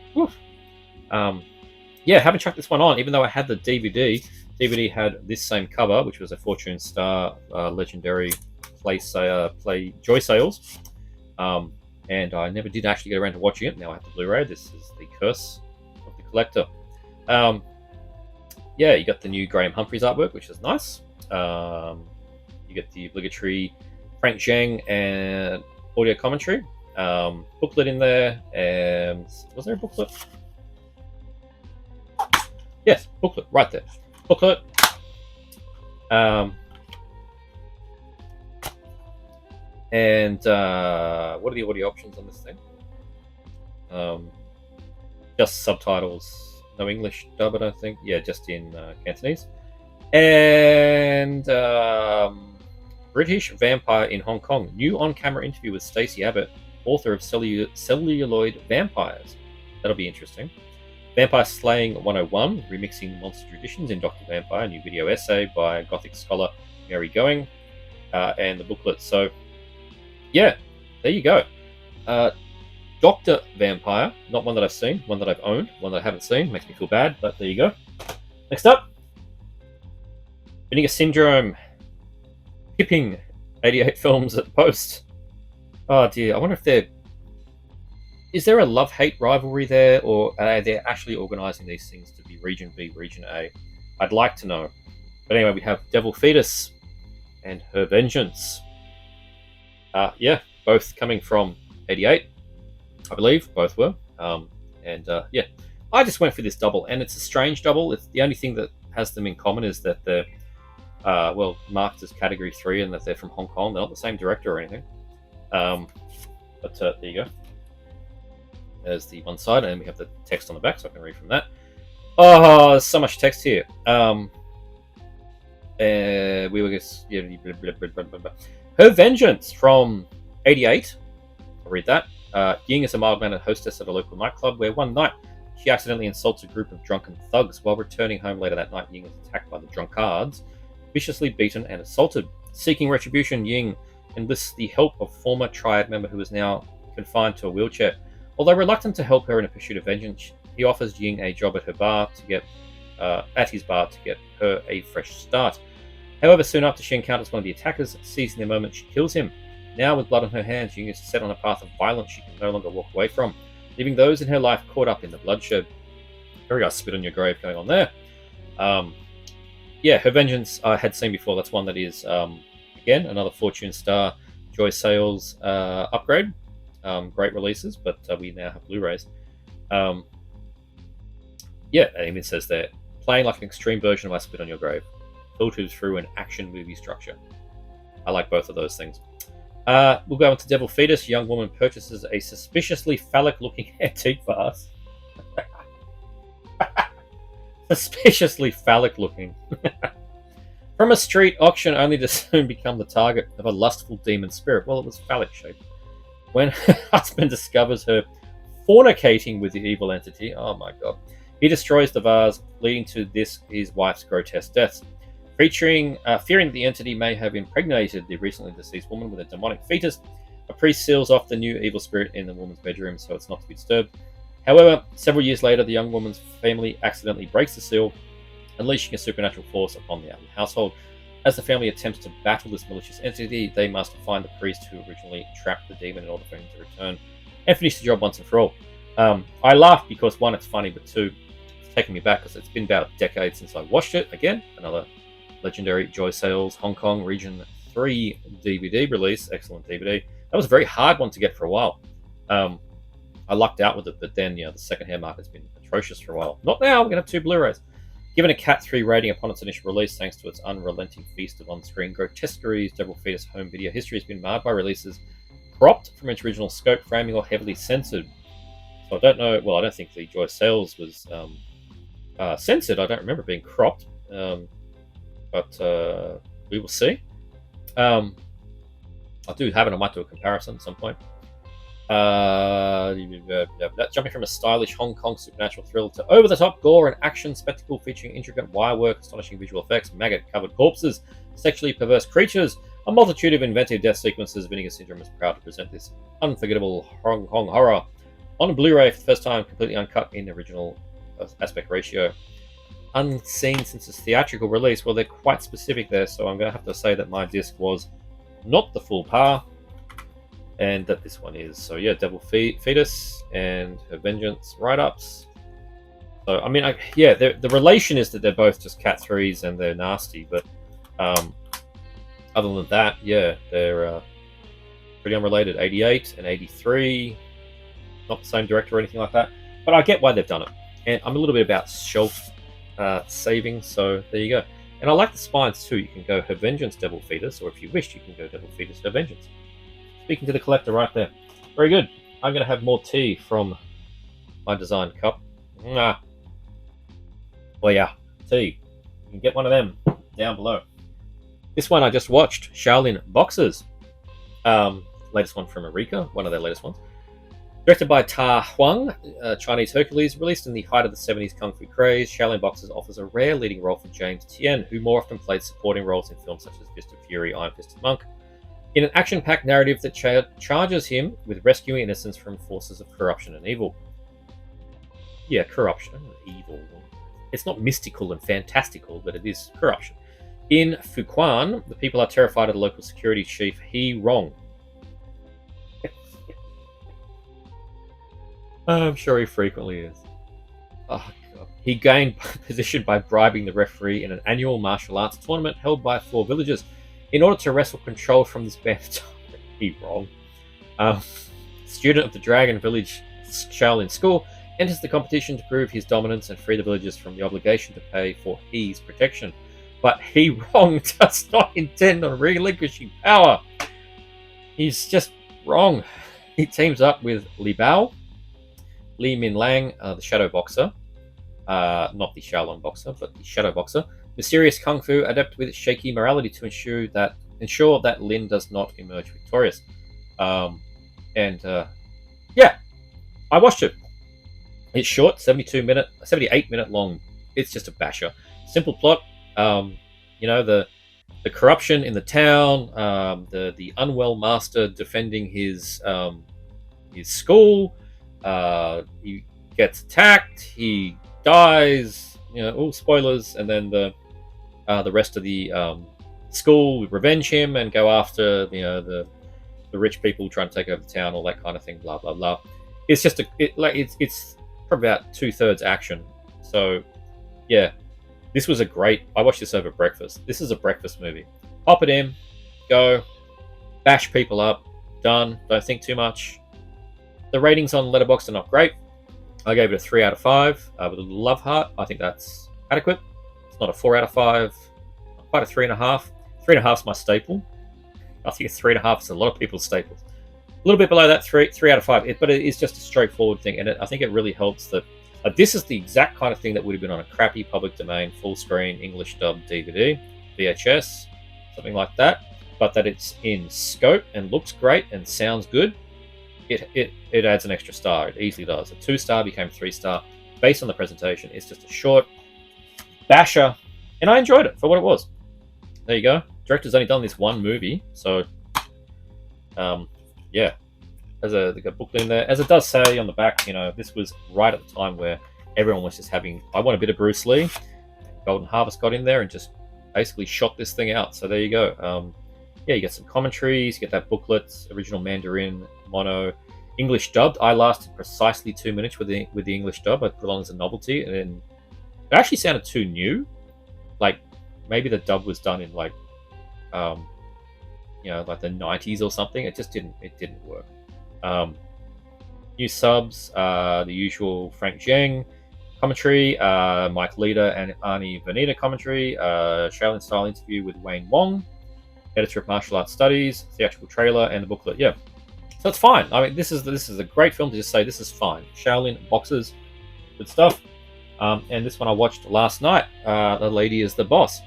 Haven't chucked this one on, even though I had the DVD. DVD had this same cover, which was a Fortune Star legendary play Joy Sales. And I never did actually get around to watching it. Now I have the Blu-ray. This is the curse of the collector. You got the new Graham Humphreys artwork, which is nice. You get the obligatory Frank Zhang and audio commentary. Booklet in there. And was there a booklet? Yes, booklet right there. Booklet. And what are the audio options on this thing? Just subtitles, no English dub, I don't think. Yeah, just in Cantonese. And British Vampire in Hong Kong. New on-camera interview with Stacey Abbott, author of Celluloid Vampires. That'll be interesting. Vampire Slaying 101, remixing monster traditions in Dr. Vampire. New video essay by Gothic scholar Mary Going. And the booklet. So, yeah, there you go. Dr. Vampire, not one that I've seen, one that I've owned, one that I haven't seen. Makes me feel bad, but there you go. Next up, Vinegar Syndrome, Hipping 88 films at the post. Oh dear, I wonder if they're is there a love-hate rivalry there, or are they actually organizing these things to be Region B, Region A? I'd like to know. But anyway, we have Devil Fetus and Her Vengeance. Yeah, both coming from 88, I believe. Both were. Yeah, I just went for this double, and it's a strange double. It's the only thing that has them in common is that they're marked as Category 3 and that they're from Hong Kong. They're not the same director or anything. But there you go. There's the one side, and we have the text on the back, so I can read from that. Oh, there's so much text here. We were just Her Vengeance from 88. I'll read that. Ying is a mild-mannered hostess at a local nightclub where one night she accidentally insults a group of drunken thugs. While returning home later that night, Ying is attacked by the drunkards, viciously beaten and assaulted. Seeking retribution, Ying enlists the help of former Triad member who is now confined to a wheelchair. Although reluctant to help her in a pursuit of vengeance, he offers Ying a job at his bar to get her a fresh start. However, soon after she encounters one of the attackers, seizing the moment, she kills him. Now, with blood on her hands, Ying is set on a path of violence she can no longer walk away from, leaving those in her life caught up in the bloodshed. There we go, spit on your grave going on there. Yeah, Her Vengeance I had seen before. That's one that is, again, another Fortune Star Joy Sales upgrade. Great releases, but we now have Blu-rays. Yeah, it even says there, playing like an extreme version of I Spit on Your Grave, filtered through an action movie structure. I like both of those things. We'll go on to Devil Fetus. Young woman purchases a suspiciously phallic-looking antique vase. Suspiciously phallic-looking. From a street auction, only to soon become the target of a lustful demon spirit. Well, it was phallic-shaped. When her husband discovers her fornicating with the evil entity, oh my god, he destroys the vase, leading to his wife's grotesque deaths. Fearing that the entity may have impregnated the recently deceased woman with a demonic fetus, a priest seals off the new evil spirit in the woman's bedroom so it's not to be disturbed. However, several years later, the young woman's family accidentally breaks the seal, unleashing a supernatural force upon the household. As the family attempts to battle this malicious entity, they must find the priest who originally trapped the demon in order for him to return and finish the job once and for all. I laugh because, one, it's funny, but two, it's taking me back because it's been about a decade since I watched it. Again, another legendary Joy Sales Hong Kong Region 3 DVD release. Excellent DVD. That was a very hard one to get for a while. I lucked out with it, but then, the second-hand market's been atrocious for a while. Not now, we're going to have 2 Blu-rays. Given a Cat 3 rating upon its initial release thanks to its unrelenting feast of on-screen grotesqueries, Devil Fetus home video history has been marred by releases cropped from its original scope, framing, or heavily censored. So I don't know, well, I don't think the Joy Sales was censored. I don't remember it being cropped. But we will see. I do have it. I might do a comparison at some point. Jumping from a stylish Hong Kong supernatural thrill to over-the-top gore and action spectacle featuring intricate wirework, astonishing visual effects, maggot-covered corpses, sexually perverse creatures, a multitude of inventive death sequences, Vinegar Syndrome is proud to present this unforgettable Hong Kong horror on Blu-ray for the first time, completely uncut in original aspect ratio. Unseen since its theatrical release. Well, they're quite specific there, so I'm going to have to say that my disc was not the full par, and that this one is. So yeah, Devil Fetus and Her Vengeance write-ups. So I mean, the relation is that they're both just Cat 3s and they're nasty, but other than that, yeah, they're pretty unrelated. 88 and 83, not the same director or anything like that, but I get why they've done it, and I'm a little bit about shelf saving, so there you go. And I like the spines too. You can go Her Vengeance, Devil Fetus, or if you wish, you can go Devil Fetus, Her Vengeance. Speaking to the collector right there. Very good. I'm going to have more tea from my design cup. Well, yeah, tea. You can get one of them down below. This one I just watched, Shaolin Boxers. Latest one from Eureka, one of their latest ones. Directed by Ta Huang, Chinese Hercules, released in the height of the 70s Kung Fu craze, Shaolin Boxers offers a rare leading role for James Tien, who more often played supporting roles in films such as Fist of Fury, Iron Fisted Monk, in an action-packed narrative that charges him with rescuing innocents from forces of corruption and evil. Yeah, corruption, evil. It's not mystical and fantastical, but it is corruption. In Fuquan, the people are terrified of the local security chief, He Rong. I'm sure he frequently is. Oh, God. He gained position by bribing the referee in an annual martial arts tournament held by 4 villagers in order to wrestle control from this band. He wrong. Um, Student of the Dragon Village Shaolin School enters the competition to prove his dominance and free the villagers from the obligation to pay for his protection. But he wrong does not intend on relinquishing power. He's just wrong. He teams up with Li Bao, Li Min Lang, the Shadow Boxer, not the Shaolin Boxer, but the Shadow Boxer, mysterious kung fu adept with shaky morality to ensure that Lin does not emerge victorious. Yeah, I watched it. It's short, 78 minute long. It's just a basher. Simple plot. The corruption in the town, the unwell master defending his school. He gets attacked. He dies. All spoilers. And then the rest of the school revenge him and go after the rich people trying to take over the town, all that kind of thing. Blah blah blah. It's just it's probably about 2/3 action. So yeah. This was I watched this over breakfast. This is a breakfast movie. Pop it in, go, bash people up, done. Don't think too much. The ratings on Letterboxd are not great. I gave it a 3 out of 5 with a little love heart. I think that's adequate. It's not a 4 out of 5. Quite a 3.5. 3.5 is my staple. I think a 3.5 is a lot of people's staples. A little bit below that, 3 out of 5. But it is just a straightforward thing, and I think it really helps that. This is the exact kind of thing that would have been on a crappy public domain, full screen, English dub DVD, VHS, something like that. But that it's in scope and looks great and sounds good. It adds an extra star. It easily does. A 2-star became 3-star based on the presentation. It's just a short basher, and I enjoyed it for what it was. There you go. Director's only done this one movie, so yeah. They got booklet in there. As it does say on the back, this was right at the time where everyone was just I want a bit of Bruce Lee. Golden Harvest got in there and just basically shot this thing out. So there you go. You get some commentaries, you get that booklet, original Mandarin, mono, English dubbed. I lasted precisely 2 minutes with the English dub. I put it on as a novelty, and then it actually sounded too new. Like maybe the dub was done in like the 90s or something. It didn't work. New subs, the usual Frank Zheng commentary, Mike Leader and Arnie Vanita commentary, Shaolin style interview with Wayne Wong, editor of Martial Arts Studies, theatrical trailer, and the booklet. Yeah, so it's fine. I mean, this is a great film to just say this is fine. Shaolin boxers, good stuff. And this one I watched last night. The Lady is the Boss.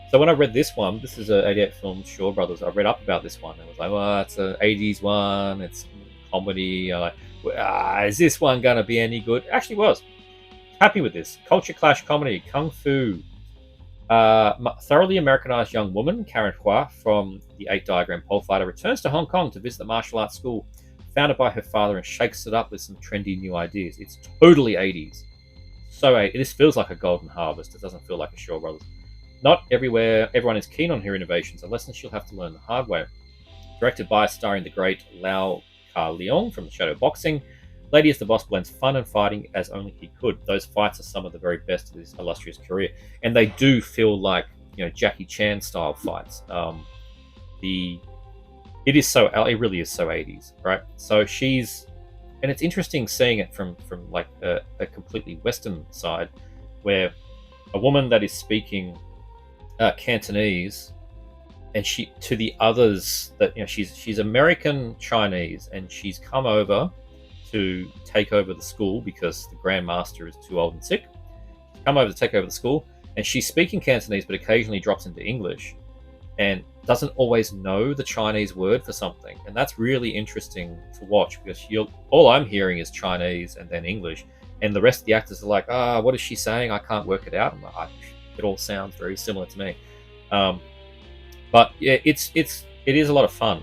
So when I read this one, this is a 88 film, Shaw Brothers. I read up about this one and was like, well, it's an 80s one. It's comedy. Is this one gonna be any good? It actually was. Happy with this. Culture clash comedy, kung fu. Thoroughly Americanized young woman, Karen Hua, from the 8 Diagram Pole Fighter, returns to Hong Kong to visit the martial arts school founded by her father and shakes it up with some trendy new ideas. It's totally 80s. So this feels like a Golden Harvest. It doesn't feel like a Shaw Brothers. Not everyone is keen on her innovations, a lesson she'll have to learn the hard way. Directed by, starring the great Lau Ka Leong from the Shadow Boxing, Lady is the Boss blends fun and fighting as only he could. Those fights are some of the very best of his illustrious career, and they do feel like Jackie Chan style fights. It really is so 80s, right? So and it's interesting seeing it from like a completely Western side, where a woman that is speaking Cantonese, and she to the others that she's American Chinese, and she's come over to take over the school because the Grand Master is too old and sick. She's come over to take over the school, and she's speaking Cantonese, but occasionally drops into English, and doesn't always know the Chinese word for something, and that's really interesting to watch because all I'm hearing is Chinese and then English, and the rest of the actors are like, what is she saying? I can't work it out. It all sounds very similar to me. But yeah, it is a lot of fun.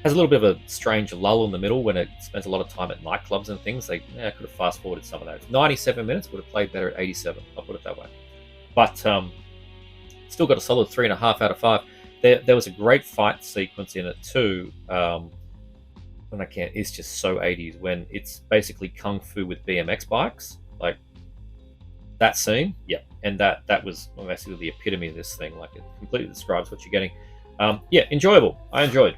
Has a little bit of a strange lull in the middle when it spends a lot of time at nightclubs and things. They could have fast forwarded some of that. 97 minutes would have played better at 87. I'll put it that way. But still got a solid 3.5 out of 5. There was a great fight sequence in it too. when I can't, it's just so 80s when it's basically kung fu with BMX bikes. Like that scene, yeah, and that was basically the epitome of this thing. Like it completely describes what you're getting. Yeah, enjoyable. I enjoyed.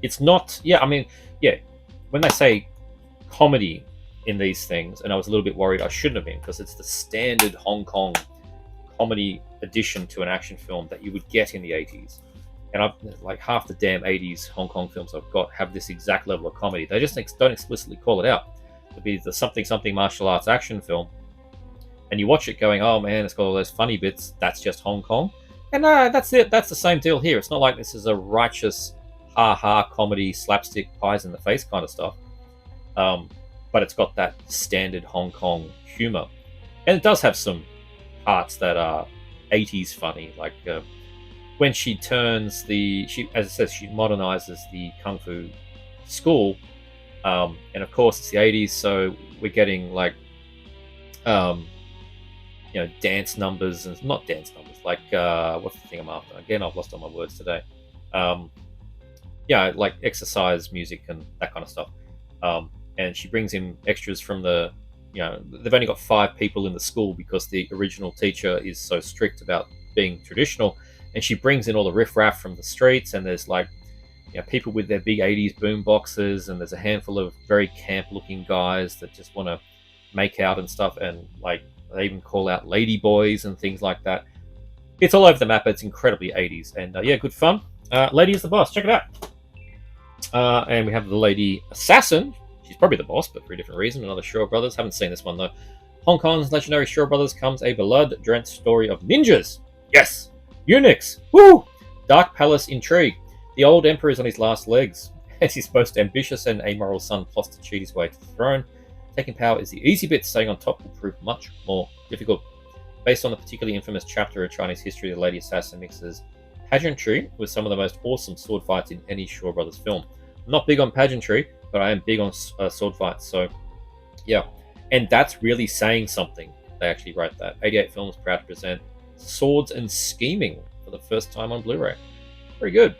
It's not, yeah, I mean, yeah, when they say comedy in these things, and I was a little bit worried I shouldn't have been, because it's the standard Hong Kong comedy addition to an action film that you would get in the 80s. And I've like half the damn 80s Hong Kong films I've got have this exact level of comedy. They just don't explicitly call it out. It'd be the something martial arts action film, and you watch it going, oh man, it's got all those funny bits. That's just Hong Kong. And that's it. That's the same deal here. It's not like this is a righteous ha-ha comedy, slapstick, pies in the face kind of stuff. But it's got that standard Hong Kong humor. And it does have some parts that are 80s funny, like when she turns she, as it says, she modernizes the Kung Fu school. And of course it's the 80s, so we're getting like, dance numbers, and not dance numbers, like, what's the thing I'm after? Again, I've lost all my words today. Like exercise music and that kind of stuff. And she brings in extras from they've only got 5 people in the school because the original teacher is so strict about being traditional. And she brings in all the riffraff from the streets, and there's like, people with their big 80s boom boxes, and there's a handful of very camp looking guys that just want to make out and stuff. And like, they even call out lady boys and things like that. It's all over the map. It's incredibly 80s, and yeah, good fun. Lady is the boss. Check it out. And we have the lady assassin. She's probably the boss, but for a different reason. Another Shaw Brothers. Haven't seen this one though. Hong Kong's legendary Shaw Brothers comes a blood-drenched story of ninjas. Yes, eunuchs. Woo! Dark palace intrigue. The old emperor is on his last legs, as his most ambitious and amoral son plots to cheat his way to the throne. Taking power is the easy bit. Staying on top will prove much more difficult. Based on the particularly infamous chapter of Chinese history, the lady assassin mixes pageantry with some of the most awesome sword fights in any Shaw Brothers film. I'm not big on pageantry, but I am big on sword fights. So, yeah. And that's really saying something. They actually wrote that. 88 Films proud to present Swords and Scheming for the first time on Blu-ray. Very good.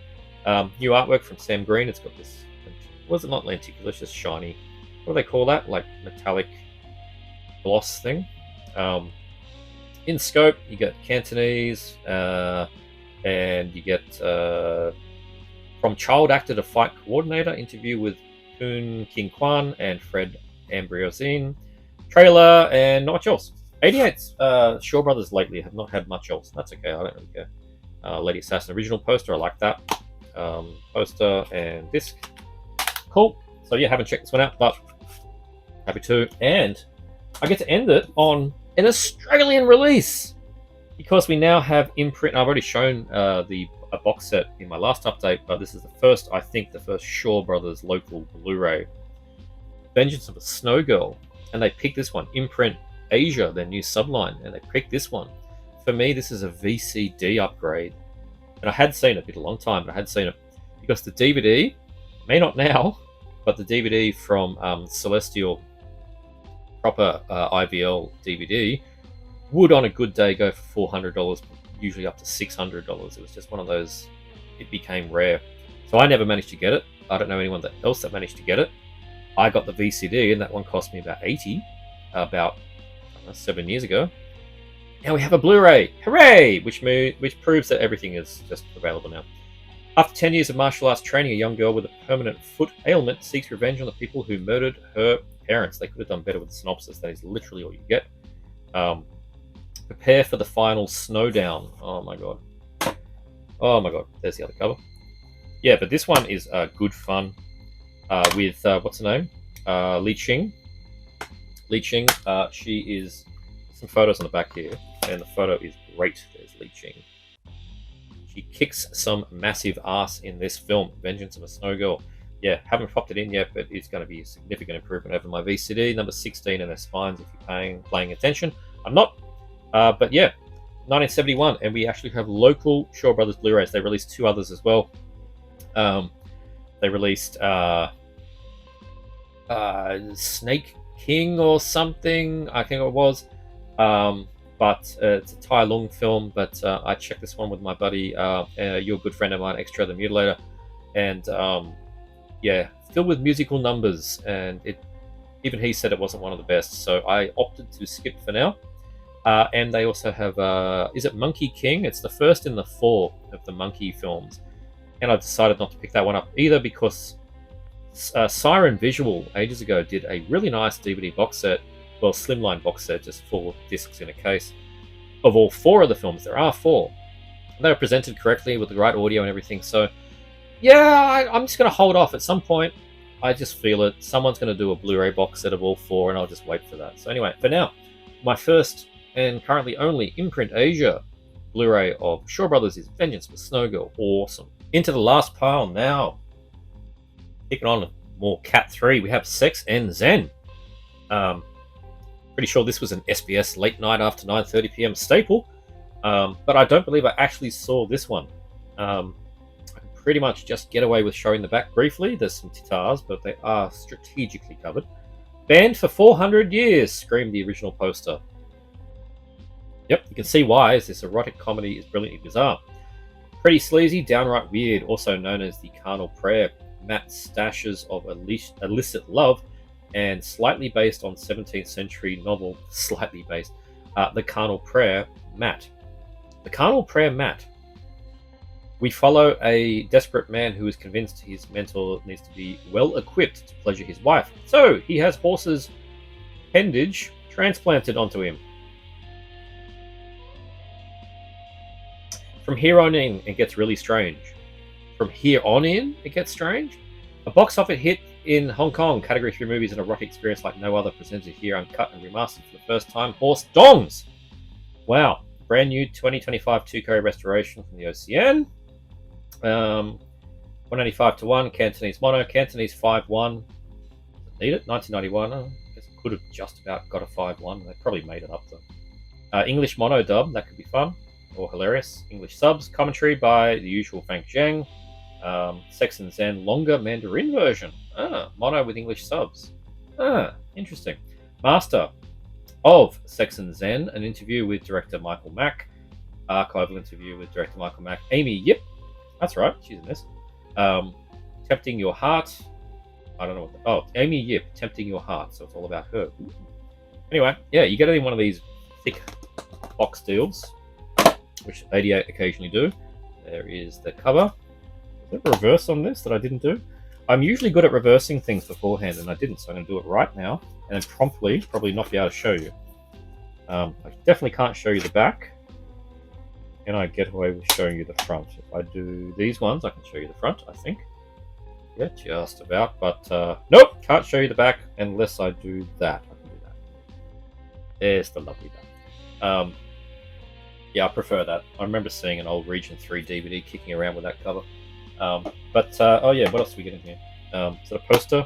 New artwork from Sam Green. It's got this, was it not lenticular, it's just shiny. What do they call that? Like metallic gloss thing. In scope, you get Cantonese, and you get from child actor to fight coordinator, interview with Poon King Kwan and Fred Ambriosine, trailer, and not much else. 88's Shaw Brothers lately have not had much else. That's okay, I don't really care. Lady Assassin original poster, I like that. Poster and disc. Cool. So yeah, haven't checked this one out, but happy to. And I get to end it on an Australian release, because we now have imprint. I've already shown a box set in my last update, but this is the first Shaw Brothers local Blu-ray. Vengeance of a Snow Girl, and they picked this one. Imprint Asia, their new subline, and they picked this one. For me, this is a VCD upgrade, and I had seen it. Been a long time, but I had seen it because the DVD, may not now, but the DVD from Celestial proper IVL DVD would on a good day go for $400, usually up to $600. It was just one of those, it became rare. So I never managed to get it. I don't know anyone else that managed to get it. I got the VCD, and that one cost me about $80, about 7 years ago. Now we have a Blu-ray, hooray! Which proves that everything is just available now. After 10 years of martial arts training, a young girl with a permanent foot ailment seeks revenge on the people who murdered her parents. They could have done better with the synopsis. That is literally all you get. Prepare for the final snowdown. Oh my god. Oh my god. There's the other cover. Yeah, but this one is good fun. With what's her name? Li Ching. Li Ching. She is some photos on the back here, and the photo is great. There's Li Ching. She kicks some massive ass in this film, Vengeance of a Snow Girl. Yeah, haven't popped it in yet, but it's going to be a significant improvement over my VCD, number 16 in their spines, if you're paying attention. I'm not. But yeah, 1971, and we actually have local Shaw Brothers Blu-rays. They released 2 others as well. They released Snake King or something, I think it was. But it's a Tai Lung film, but I checked this one with my buddy, your good friend of mine, Extra the Mutilator, and yeah, filled with musical numbers, and even he said it wasn't one of the best. So I opted to skip for now. And they also have, is it Monkey King? It's the first in the 4 of the Monkey films, and I decided not to pick that one up either because Siren Visual ages ago did a really nice DVD box set, well, slimline box set, just 4 discs in a case, of all 4 of the films. There are 4. They were presented correctly with the right audio and everything. So, yeah, I'm just going to hold off. At some point, I just feel it. Someone's going to do a Blu-ray box set of all 4, and I'll just wait for that. So anyway, for now, my first and currently only Imprint Asia Blu-ray of Shaw Brothers is Vengeance with Snow Girl. Awesome. Into the last pile now. Kicking on more Cat 3, we have Sex and Zen. Pretty sure this was an SBS late night after 9:30 p.m. staple, but I don't believe I actually saw this one. I can pretty much just get away with showing the back briefly. There's some titars, but they are strategically covered. Banned for 400 years, screamed the original poster. Yep, you can see why, as this erotic comedy is brilliantly bizarre. Pretty sleazy, downright weird, also known as the Carnal Prayer. Matt stashes of illicit love, and slightly based on 17th century novel, The Carnal Prayer, Matt. The Carnal Prayer, Matt. We follow a desperate man who is convinced his mentor needs to be well equipped to pleasure his wife. So he has horse's appendage transplanted onto him. From here on in, it gets really strange. From here on in, it gets strange. A box office hit in Hong Kong. Category 3 movies, an erotic experience like no other, presented here, uncut and remastered for the first time. Horse Dongs! Wow. Brand new 2025 2K restoration from the OCN. 195 to 1. Cantonese mono. Cantonese 5-1. Need it? 1991. I guess I could have just about got a 5-1. They probably made it up though. English mono dub. That could be fun. Or hilarious. English subs. Commentary by the usual Fang Zheng. Sex and Zen longer Mandarin version. Mono with English subs. Interesting. Master of Sex and Zen, an interview with director Michael Mack. Archival interview with director Michael Mack. Amy Yip. That's right, she's in this. Tempting Your Heart. I don't know what Amy Yip, Tempting Your Heart. So it's all about her. Anyway, yeah, you get any one of these thick box deals, which 88 occasionally do. There is the cover. Is there a reverse on this that I didn't do? I'm usually good at reversing things beforehand, and I didn't, so I'm going to do it right now, and then promptly, probably not be able to show you. I definitely can't show you the back, and I get away with showing you the front. If I do these ones, I can show you the front, I think. Yeah, just about, but nope, can't show you the back unless I do that. I can do that. There's the lovely back. Yeah, I prefer that. I remember seeing an old Region 3 DVD kicking around with that cover. Oh yeah, what else do we get in here? So a poster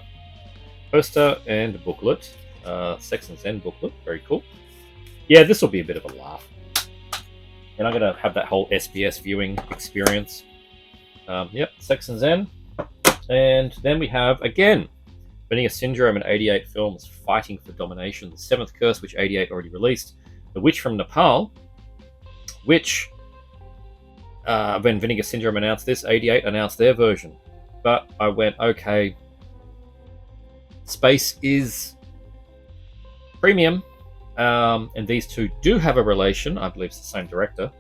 and a booklet. Sex and Zen booklet, very cool. Yeah, this will be a bit of a laugh. And I'm going to have that whole SBS viewing experience. Yep, Sex and Zen. And then we have, again, Beniga Syndrome and 88 films fighting for domination. The Seventh Curse, which 88 already released. The Witch from Nepal, which, when Vinegar Syndrome announced this, 88 announced their version. But I went, okay, space is premium, and these two do have a relation. I believe it's the same director.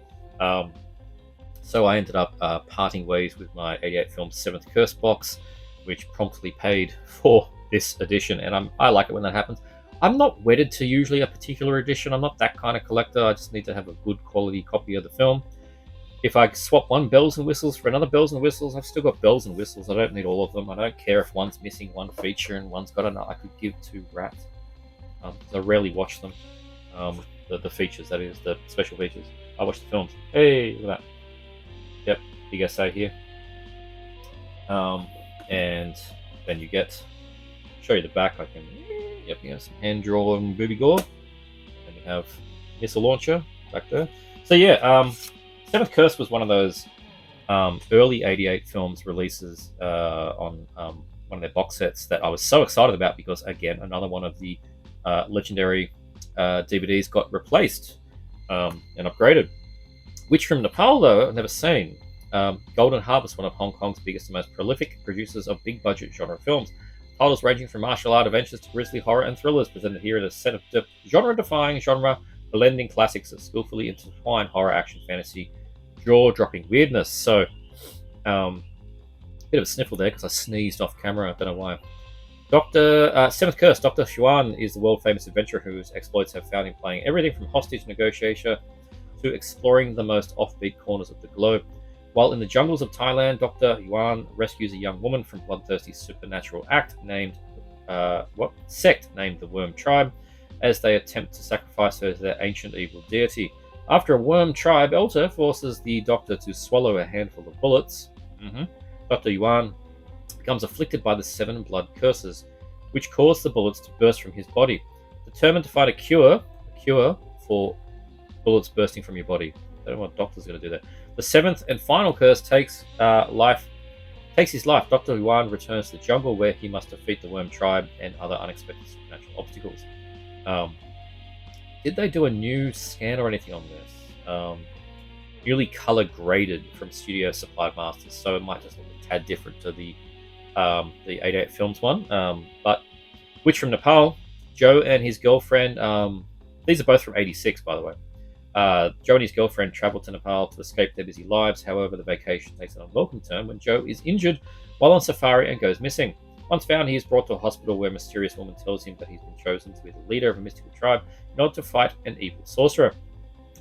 So I ended up parting ways with my 88 Films 7th Curse box, which promptly paid for this edition, and I like it when that happens. I'm not wedded to usually a particular edition. I'm not that kind of collector. I just need to have a good quality copy of the film. If I swap one bells and whistles for another bells and whistles, I've still got bells and whistles. I don't need all of them. I don't care if one's missing one feature and one's got another. I could give two rats. I rarely watch them. The features, that is, the special features. I watch the films. Hey, look at that. Yep, big essay here. And then you get, show you the back. I can, yep, you have some hand-drawn booby gore. And you have missile launcher back there. So yeah, Seventh Curse was one of those early 88 films releases on one of their box sets that I was so excited about because, again, another one of the legendary DVDs got replaced and upgraded. Witch from Nepal, though, I've never seen. Golden Harvest, one of Hong Kong's biggest and most prolific producers of big-budget genre films. Titles ranging from martial art adventures to grisly horror and thrillers presented here in a set of genre-defying blending classics that skillfully intertwine horror, action, fantasy, jaw-dropping weirdness. So, bit of a sniffle there because I sneezed off camera. I don't know why. Seventh Curse. Dr. Xuan is the world-famous adventurer whose exploits have found him playing everything from hostage negotiation to exploring the most offbeat corners of the globe. While in the jungles of Thailand, Dr. Yuan rescues a young woman from bloodthirsty supernatural sect named the Worm Tribe, as they attempt to sacrifice her to their ancient evil deity. After a Worm Tribe elder forces the Doctor to swallow a handful of bullets, Dr. Yuan becomes afflicted by the 7 blood curses, which cause the bullets to burst from his body. Determined to find a cure for bullets bursting from your body. I don't know what Doctor's going to do there. The 7th and final curse takes his life. Dr. Yuan returns to the jungle where he must defeat the Worm Tribe and other unexpected supernatural obstacles. Did they do a new scan or anything on this? Newly color graded from studio supplied masters, so it might just look a tad different to the 88 Films one. But Witch from Nepal, Joe and his girlfriend. These are both from 86, by the way. Joe and his girlfriend travel to Nepal to escape their busy lives. However, the vacation takes an unwelcome turn when Joe is injured while on safari and goes missing. Once found, he is brought to a hospital where a mysterious woman tells him that he's been chosen to be the leader of a mystical tribe in order to fight an evil sorcerer.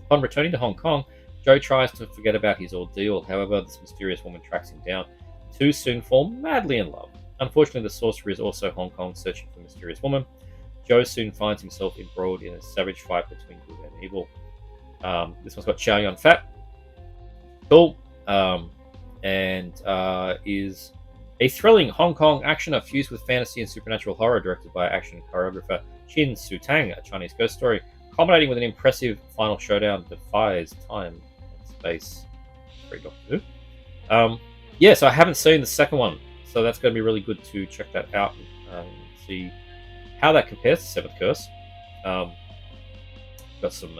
Upon returning to Hong Kong, Joe tries to forget about his ordeal. However, this mysterious woman tracks him down. The two soon fall madly in love. Unfortunately, the sorcerer is also Hong Kong searching for a mysterious woman. Joe soon finds himself embroiled in a savage fight between good and evil. This one's got Chow Yun Fat. Cool. And is a thrilling Hong Kong actioner fused with fantasy and supernatural horror, directed by action choreographer Chin Su Tang, a Chinese ghost story, culminating with an impressive final showdown that defies time and space. Very Doctor Who. So I haven't seen the second one, so that's going to be really good to check that out and see how that compares to Seventh Curse. Got some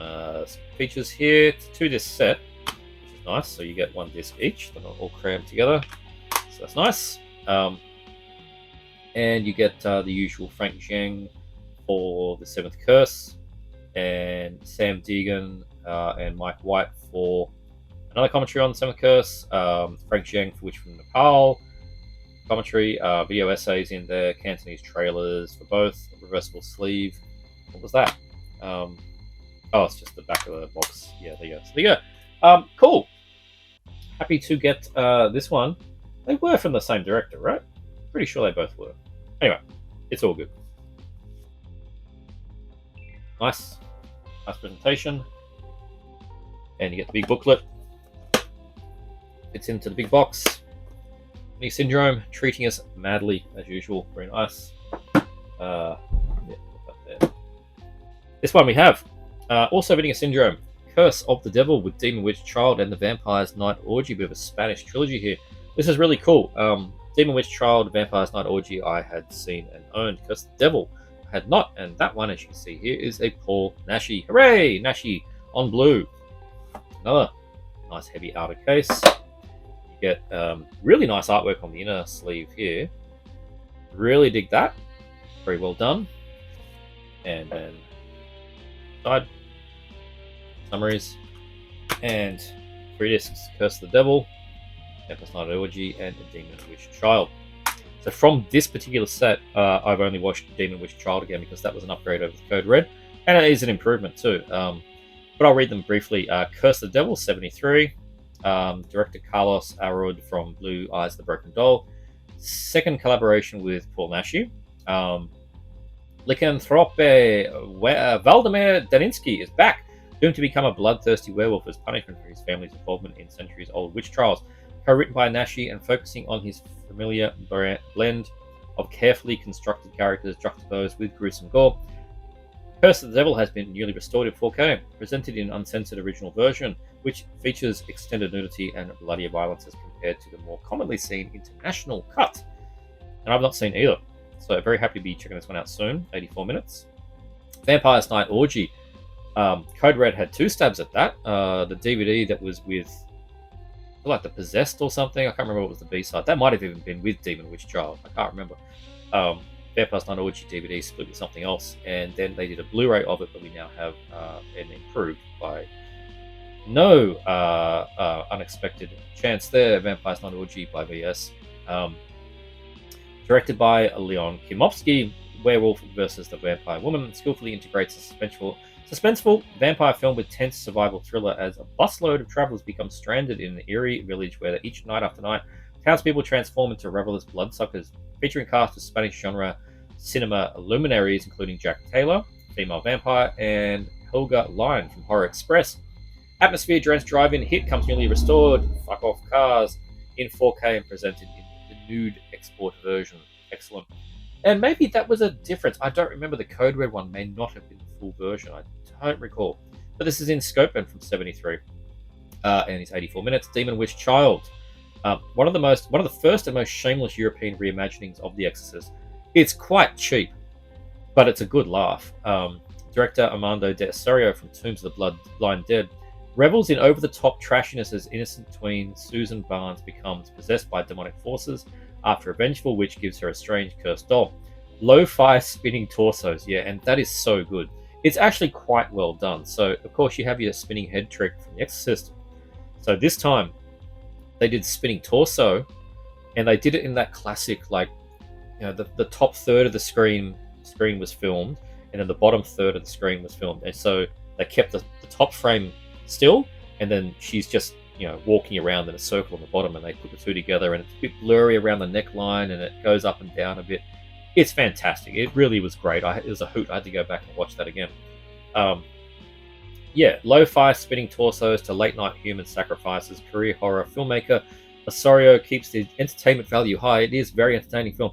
features here to this set, which is nice. So you get one disc each; they're not all crammed together, so that's nice. And you get the usual Frank Zheng for the Seventh Curse, and Sam Deegan and Mike White for another commentary on the Seventh Curse. Frank Zheng for Witch from Nepal commentary, video essays in there, Cantonese trailers for both, a reversible sleeve. What was that? It's just the back of the box. Yeah, there you go. So there you go. Cool. Happy to get this one. They were from the same director, right? Pretty sure they both were. Anyway, it's all good. Nice presentation. And you get the big booklet. Fits into the big box. Knee Syndrome, treating us madly as usual. Very nice. There. This one we have. Also Vinegar Syndrome, Curse of the Devil with Demon Witch Child and the Vampire's Night Orgy. Bit of a Spanish trilogy here. This is really cool. Demon Witch Child, Vampire's Night Orgy I had seen and owned. Curse of the Devil I had not. And that one, as you can see here, is a Paul Naschy. Hooray! Naschy on blue. Another nice heavy outer case. You get really nice artwork on the inner sleeve here. Really dig that. Very well done. And then side summaries and 3 discs: Curse of the Devil, Vampire's Night Orgy, and A Demon Witch Child. So from this particular set, I've only watched Demon Witch Child again because that was an upgrade over the Code Red, and it is an improvement too. But I'll read them briefly. Curse of the Devil, 73. Director Carlos Arud from Blue Eyes the Broken Doll. Second collaboration with Paul Naschy. Lycanthrope Valdemar Daninsky is back, doomed to become a bloodthirsty werewolf as punishment for his family's involvement in centuries-old witch trials. Co-written by Naschy and focusing on his familiar blend of carefully constructed characters juxtaposed with gruesome gore. Curse of the Devil has been newly restored in 4K, presented in uncensored original version, which features extended nudity and bloodier violence as compared to the more commonly seen international cut. And I've not seen either, so very happy to be checking this one out soon. 84 minutes. Vampire's Night Orgy. Code Red had 2 stabs at that. The DVD that was with like the Possessed or something. I can't remember what was the B-side. That might have even been with Demon Witch Child. I can't remember. Vampire's Night Orgy DVD split with something else, and then they did a Blu-ray of it, but we now have an improved by no unexpected chance there. Vampire's Night Orgy by VS. Directed by Leon Kimofsky, Werewolf versus the Vampire Woman skillfully integrates a suspenseful vampire film with tense survival thriller as a busload of travelers become stranded in an eerie village where each night after night, townspeople transform into revelous bloodsuckers. Featuring cast of Spanish genre cinema luminaries, including Jack Taylor, female vampire, and Helga Lyon from Horror Express. Atmosphere drenched drive-in hit comes newly restored. Fuck off cars in 4K and presented in the nude export version. Excellent. And maybe that was a difference. I don't remember. The Code Red one may not have been the full version. I don't recall. But this is in scope and from 73. And it's 84 minutes. Demon Witch Child. One of the first and most shameless European reimaginings of The Exorcist. It's quite cheap, but it's a good laugh. Director Armando de Osorio from Tombs of the Blind Dead revels in over-the-top trashiness as innocent tween Susan Barnes becomes possessed by demonic forces after a vengeful witch gives her a strange cursed doll. Lo-fi spinning torsos, yeah, and that is so good. It's actually quite well done. So, of course, you have your spinning head trick from The Exorcist. So this time, they did spinning torso, and they did it in that classic, like, you know, the top third of the screen was filmed, and then the bottom third of the screen was filmed. And so they kept the top frame still, and then she's just, you know, walking around in a circle on the bottom, and they put the two together, and it's a bit blurry around the neckline, and it goes up and down a bit. It's fantastic. It really was great. It was a hoot. I had to go back and watch that again. Yeah, lo-fi spinning torsos to late-night human sacrifices. Career horror filmmaker Osorio keeps the entertainment value high. It is a very entertaining film.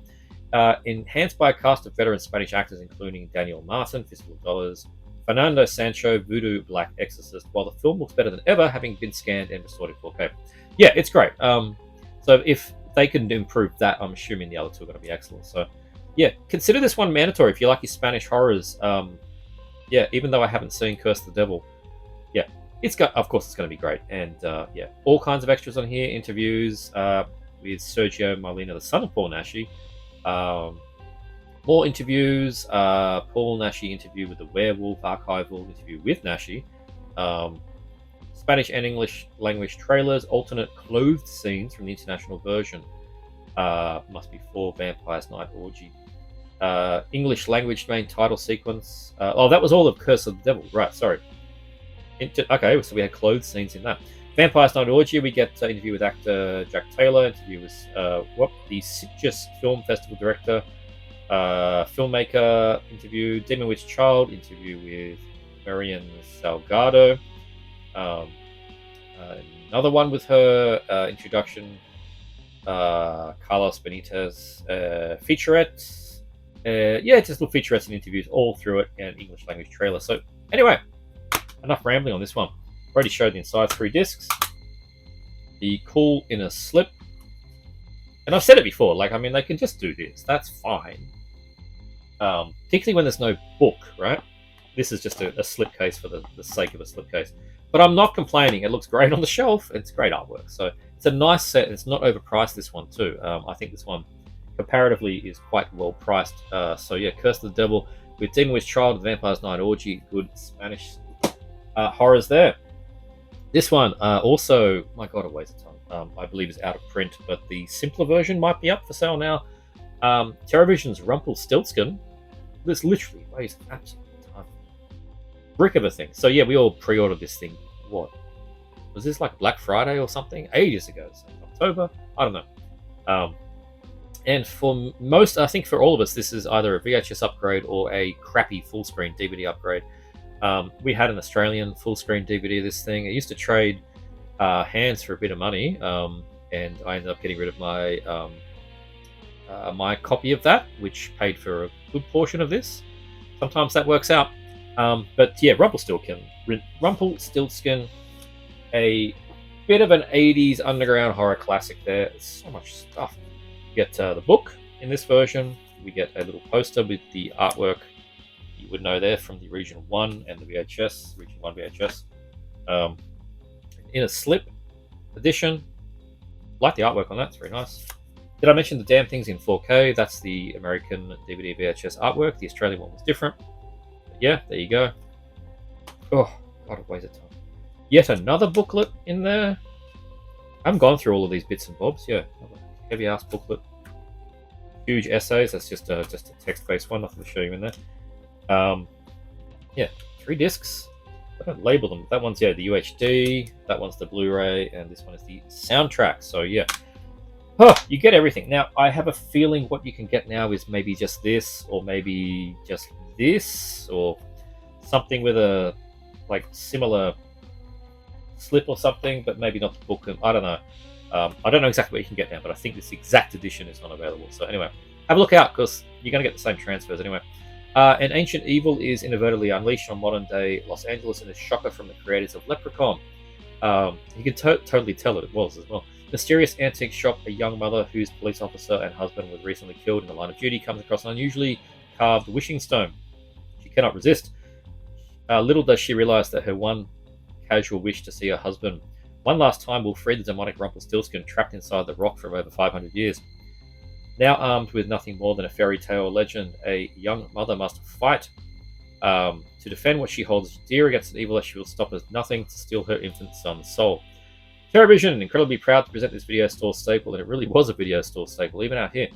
Enhanced by a cast of veteran Spanish actors, including Daniel Martin, Fistful of Dollars, Fernando Sancho, Voodoo Black Exorcist, while the film looks better than ever, having been scanned and restored in 4K. Yeah, it's great. So if they can improve that, I'm assuming the other two are going to be excellent. So yeah, consider this one mandatory if you like your Spanish horrors. Yeah, even though I haven't seen Curse of the Devil, yeah, of course it's going to be great. And yeah, all kinds of extras on here, interviews with Sergio Molina, the son of Paul Naschy. More interviews, Paul Naschy interview with the Werewolf, archival interview with Naschy, Spanish and English language trailers, alternate clothed scenes from the international version, must be for Vampire's Night Orgy, English language main title sequence, that was all of Curse of the Devil, right, sorry. Okay, so we had clothed scenes in that. Vampire's Night Orgy, we get interview with actor Jack Taylor, interview with the Sitges Film Festival director, filmmaker interview, Demon Witch Child interview with Marian Salgado, another one with her introduction, Carlos Benitez, featurettes, yeah, just little featurettes and interviews all through it, and English language trailer. So anyway, enough rambling on this one. Already showed the inside 3 discs, the cool inner slip, and I've said it before, like, I mean, they can just do this, that's fine. Particularly when there's no book, right? This is just a slipcase for the sake of a slipcase. But I'm not complaining. It looks great on the shelf. It's great artwork. So it's a nice set. It's not overpriced, this one, too. I think this one, comparatively, is quite well priced. So yeah, Curse of the Devil with Demon Witch Child, Vampire's Night Orgy. Good Spanish horrors there. This one, also, my God, it weighs a ton. I believe is out of print, but the simpler version might be up for sale now. TerraVision's Rumpelstiltskin. This literally weighs an absolute ton. Brick of a thing. So yeah, we all pre-ordered this thing. What? Was this like Black Friday or something? Ages ago. So October? I don't know. And for most, I think for all of us, this is either a VHS upgrade or a crappy full-screen DVD upgrade. We had an Australian full-screen DVD of this thing. I used to trade hands for a bit of money, and I ended up getting rid of my my copy of that, which paid for a good portion of this. Sometimes that works out. But yeah, Rumpelstiltskin, a bit of an 80s underground horror classic there. There's so much stuff. We get the book in this version. We get a little poster with the artwork you would know there from the Region 1 and the VHS, Region 1 VHS. In a slip edition, Like the artwork on that. It's very nice. Did I mention the damn thing's in 4K? That's the American DVD VHS artwork. The Australian one was different. But yeah, there you go. Oh, what a waste of time. Yet another booklet in there. I haven't gone through all of these bits and bobs. Yeah, heavy ass booklet. Huge essays. That's just a text-based one. Nothing to show you in there. Yeah, 3 discs. I don't label them. That one's, yeah, the UHD. That one's the Blu-ray, and this one is the soundtrack. So yeah, you get everything. Now I have a feeling what you can get now is maybe just this, or maybe just this, or something with a like similar slip or something, but maybe not the book. I don't know. I don't know exactly what you can get now, but I think this exact edition is not available. So anyway, have a look out, because you're going to get the same transfers anyway. An ancient evil is inadvertently unleashed on modern-day Los Angeles in a shocker from the creators of Leprechaun. You can totally tell it was as well. Mysterious antique shop. A young mother whose police officer and husband was recently killed in the line of duty comes across an unusually carved wishing stone. She cannot resist. Little does she realize that her one casual wish to see her husband one last time will free the demonic Rumpelstiltskin trapped inside the rock for over 500 years. Now armed with nothing more than a fairy tale legend, a young mother must fight to defend what she holds dear against an evil that she will stop at nothing to steal her infant son's soul. TerraVision, incredibly proud to present this video store staple, and it really was a video store staple, even out here.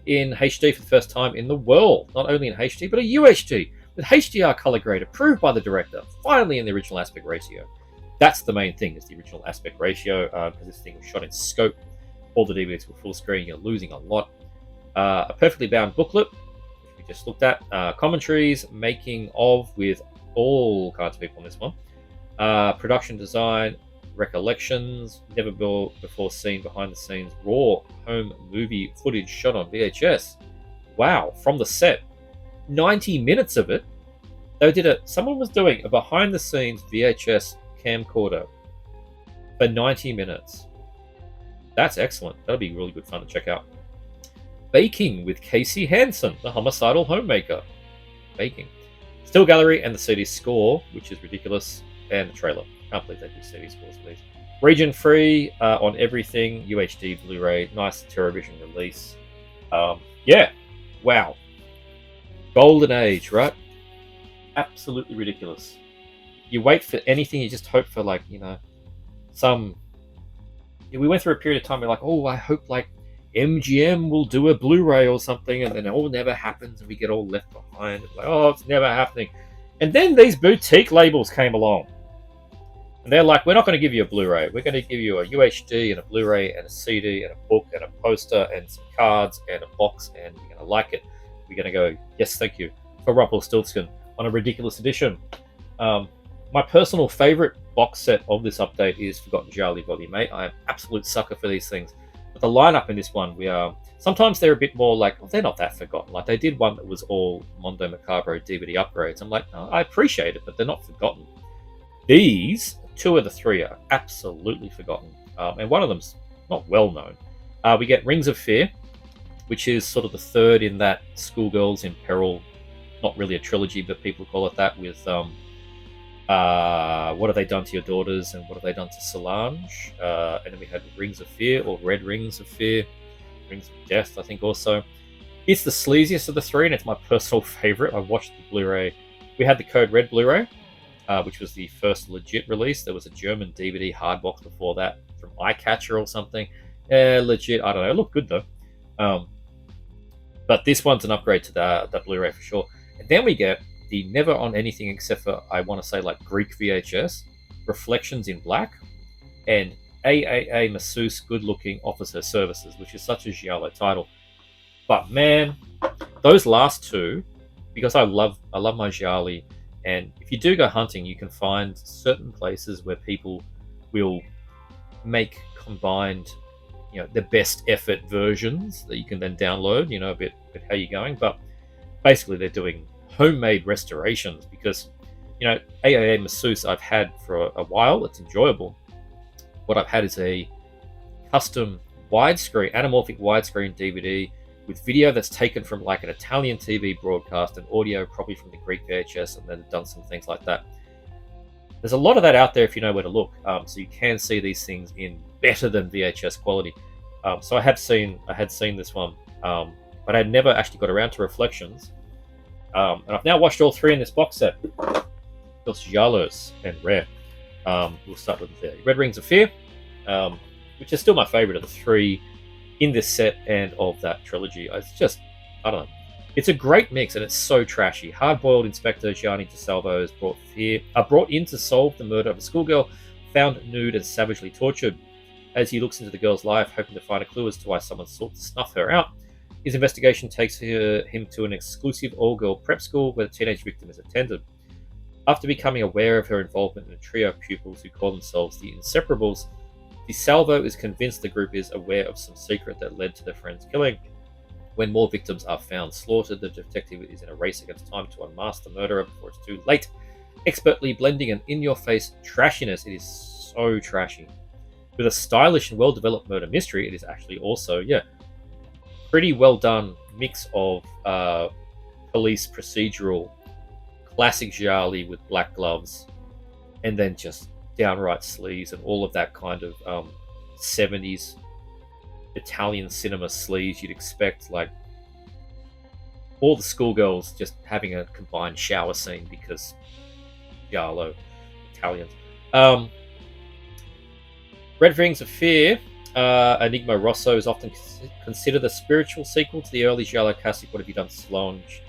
In HD for the first time in the world. Not only in HD, but a UHD, with HDR color grade approved by the director, finally in the original aspect ratio. That's the main thing, is the original aspect ratio, because this thing was shot in scope. All the DVDs were full screen, you're losing a lot. A perfectly bound booklet, which we just looked at. Commentaries, making of, with all kinds of people on this one. Production design, recollections, never before seen behind the scenes raw home movie footage shot on VHS. Wow, from the set. 90 minutes of it. They did it. Someone was doing a behind the scenes VHS camcorder for 90 minutes. That's excellent. That'll be really good fun to check out. Baking with Casey Hansen, the homicidal homemaker. Baking. Still gallery and the CD score, which is ridiculous, and the trailer. Can't believe they do CD scores for these. Region free on everything. UHD, Blu-ray, nice TerraVision release. Yeah, wow. Golden age, right? Absolutely ridiculous. You wait for anything, you just hope for, like, you know, some... We went through a period of time where, like, oh, I hope, like, MGM will do a Blu-ray or something, and then it all never happens, and we get all left behind. It's like, oh, it's never happening. And then these boutique labels came along. And they're like, we're not going to give you a Blu-ray. We're going to give you a UHD and a Blu-ray and a CD and a book and a poster and some cards and a box, and you're going to like it. We're going to go, yes, thank you, for Rumpelstiltskin on a ridiculous edition. My personal favorite box set of this update is Forgotten Jali Volume 8. I am an absolute sucker for these things. But the lineup in this one, sometimes they're a bit more like, well, they're not that forgotten. Like, they did one that was all Mondo Macabro DVD upgrades. I'm like, oh, I appreciate it, but they're not forgotten. These, 2 of the 3 are absolutely forgotten. And one of them's not well known. We get Rings of Fear, which is sort of the third in that Schoolgirls in Peril, not really a trilogy, but people call it that, with What Have They Done to Your Daughters and What Have They Done to Solange. And then we had Rings of Fear, or Red Rings of Fear, Rings of Death, I think also. It's the sleaziest of the 3, and it's my personal favorite. I watched the Blu-ray. We had the Code Red Blu-ray, which was the first legit release. There was a German DVD hard box before that from Eyecatcher or something. Legit, I don't know. It looked good though. But this one's an upgrade to that Blu-ray for sure. And then we get the never on anything except for, I want to say, like Greek VHS, Reflections in Black, and AAA Masseuse Good Looking Offers Her Services, which is such a giallo title. But man, those last 2, because I love my gialli, and if you do go hunting, you can find certain places where people will make combined, you know, the best effort versions that you can then download, you know, a bit how you're going. But basically they're doing homemade restorations, because, you know, AAA Masseuse I've had for a while. It's enjoyable. What I've had is a custom widescreen, anamorphic widescreen DVD with video that's taken from like an Italian TV broadcast and audio probably from the Greek VHS, and then done some things like that. There's a lot of that out there if you know where to look. So you can see these things in better than VHS quality. So I had seen this one, but I had never actually got around to Reflections. And I've now watched all three in this box set. Those Giallos and Rare. We'll start with the Red Rings of Fear, which is still my favorite of the three in this set and of that trilogy. It's just, I don't know. It's a great mix, and it's so trashy. Hard-boiled Inspector Gianni DeSalvo is brought in to solve the murder of a schoolgirl found nude and savagely tortured. As he looks into the girl's life, hoping to find a clue as to why someone sought to snuff her out, his investigation takes him to an exclusive all-girl prep school where the teenage victim is attended. After becoming aware of her involvement in a trio of pupils who call themselves the Inseparables, DeSalvo is convinced the group is aware of some secret that led to their friend's killing. When more victims are found slaughtered, the detective is in a race against time to unmask the murderer before it's too late. Expertly blending an in-your-face trashiness, it is so trashy. With a stylish and well-developed murder mystery, it is actually also, pretty well done mix of police procedural, classic gialli with black gloves, and then just downright sleaze and all of that kind of 70s Italian cinema sleaze you'd expect, like all the schoolgirls just having a combined shower scene because giallo Italians. Red Rings of Fear, Enigma Rosso is often considered the spiritual sequel to the early giallo classic What Have You Done, Solange,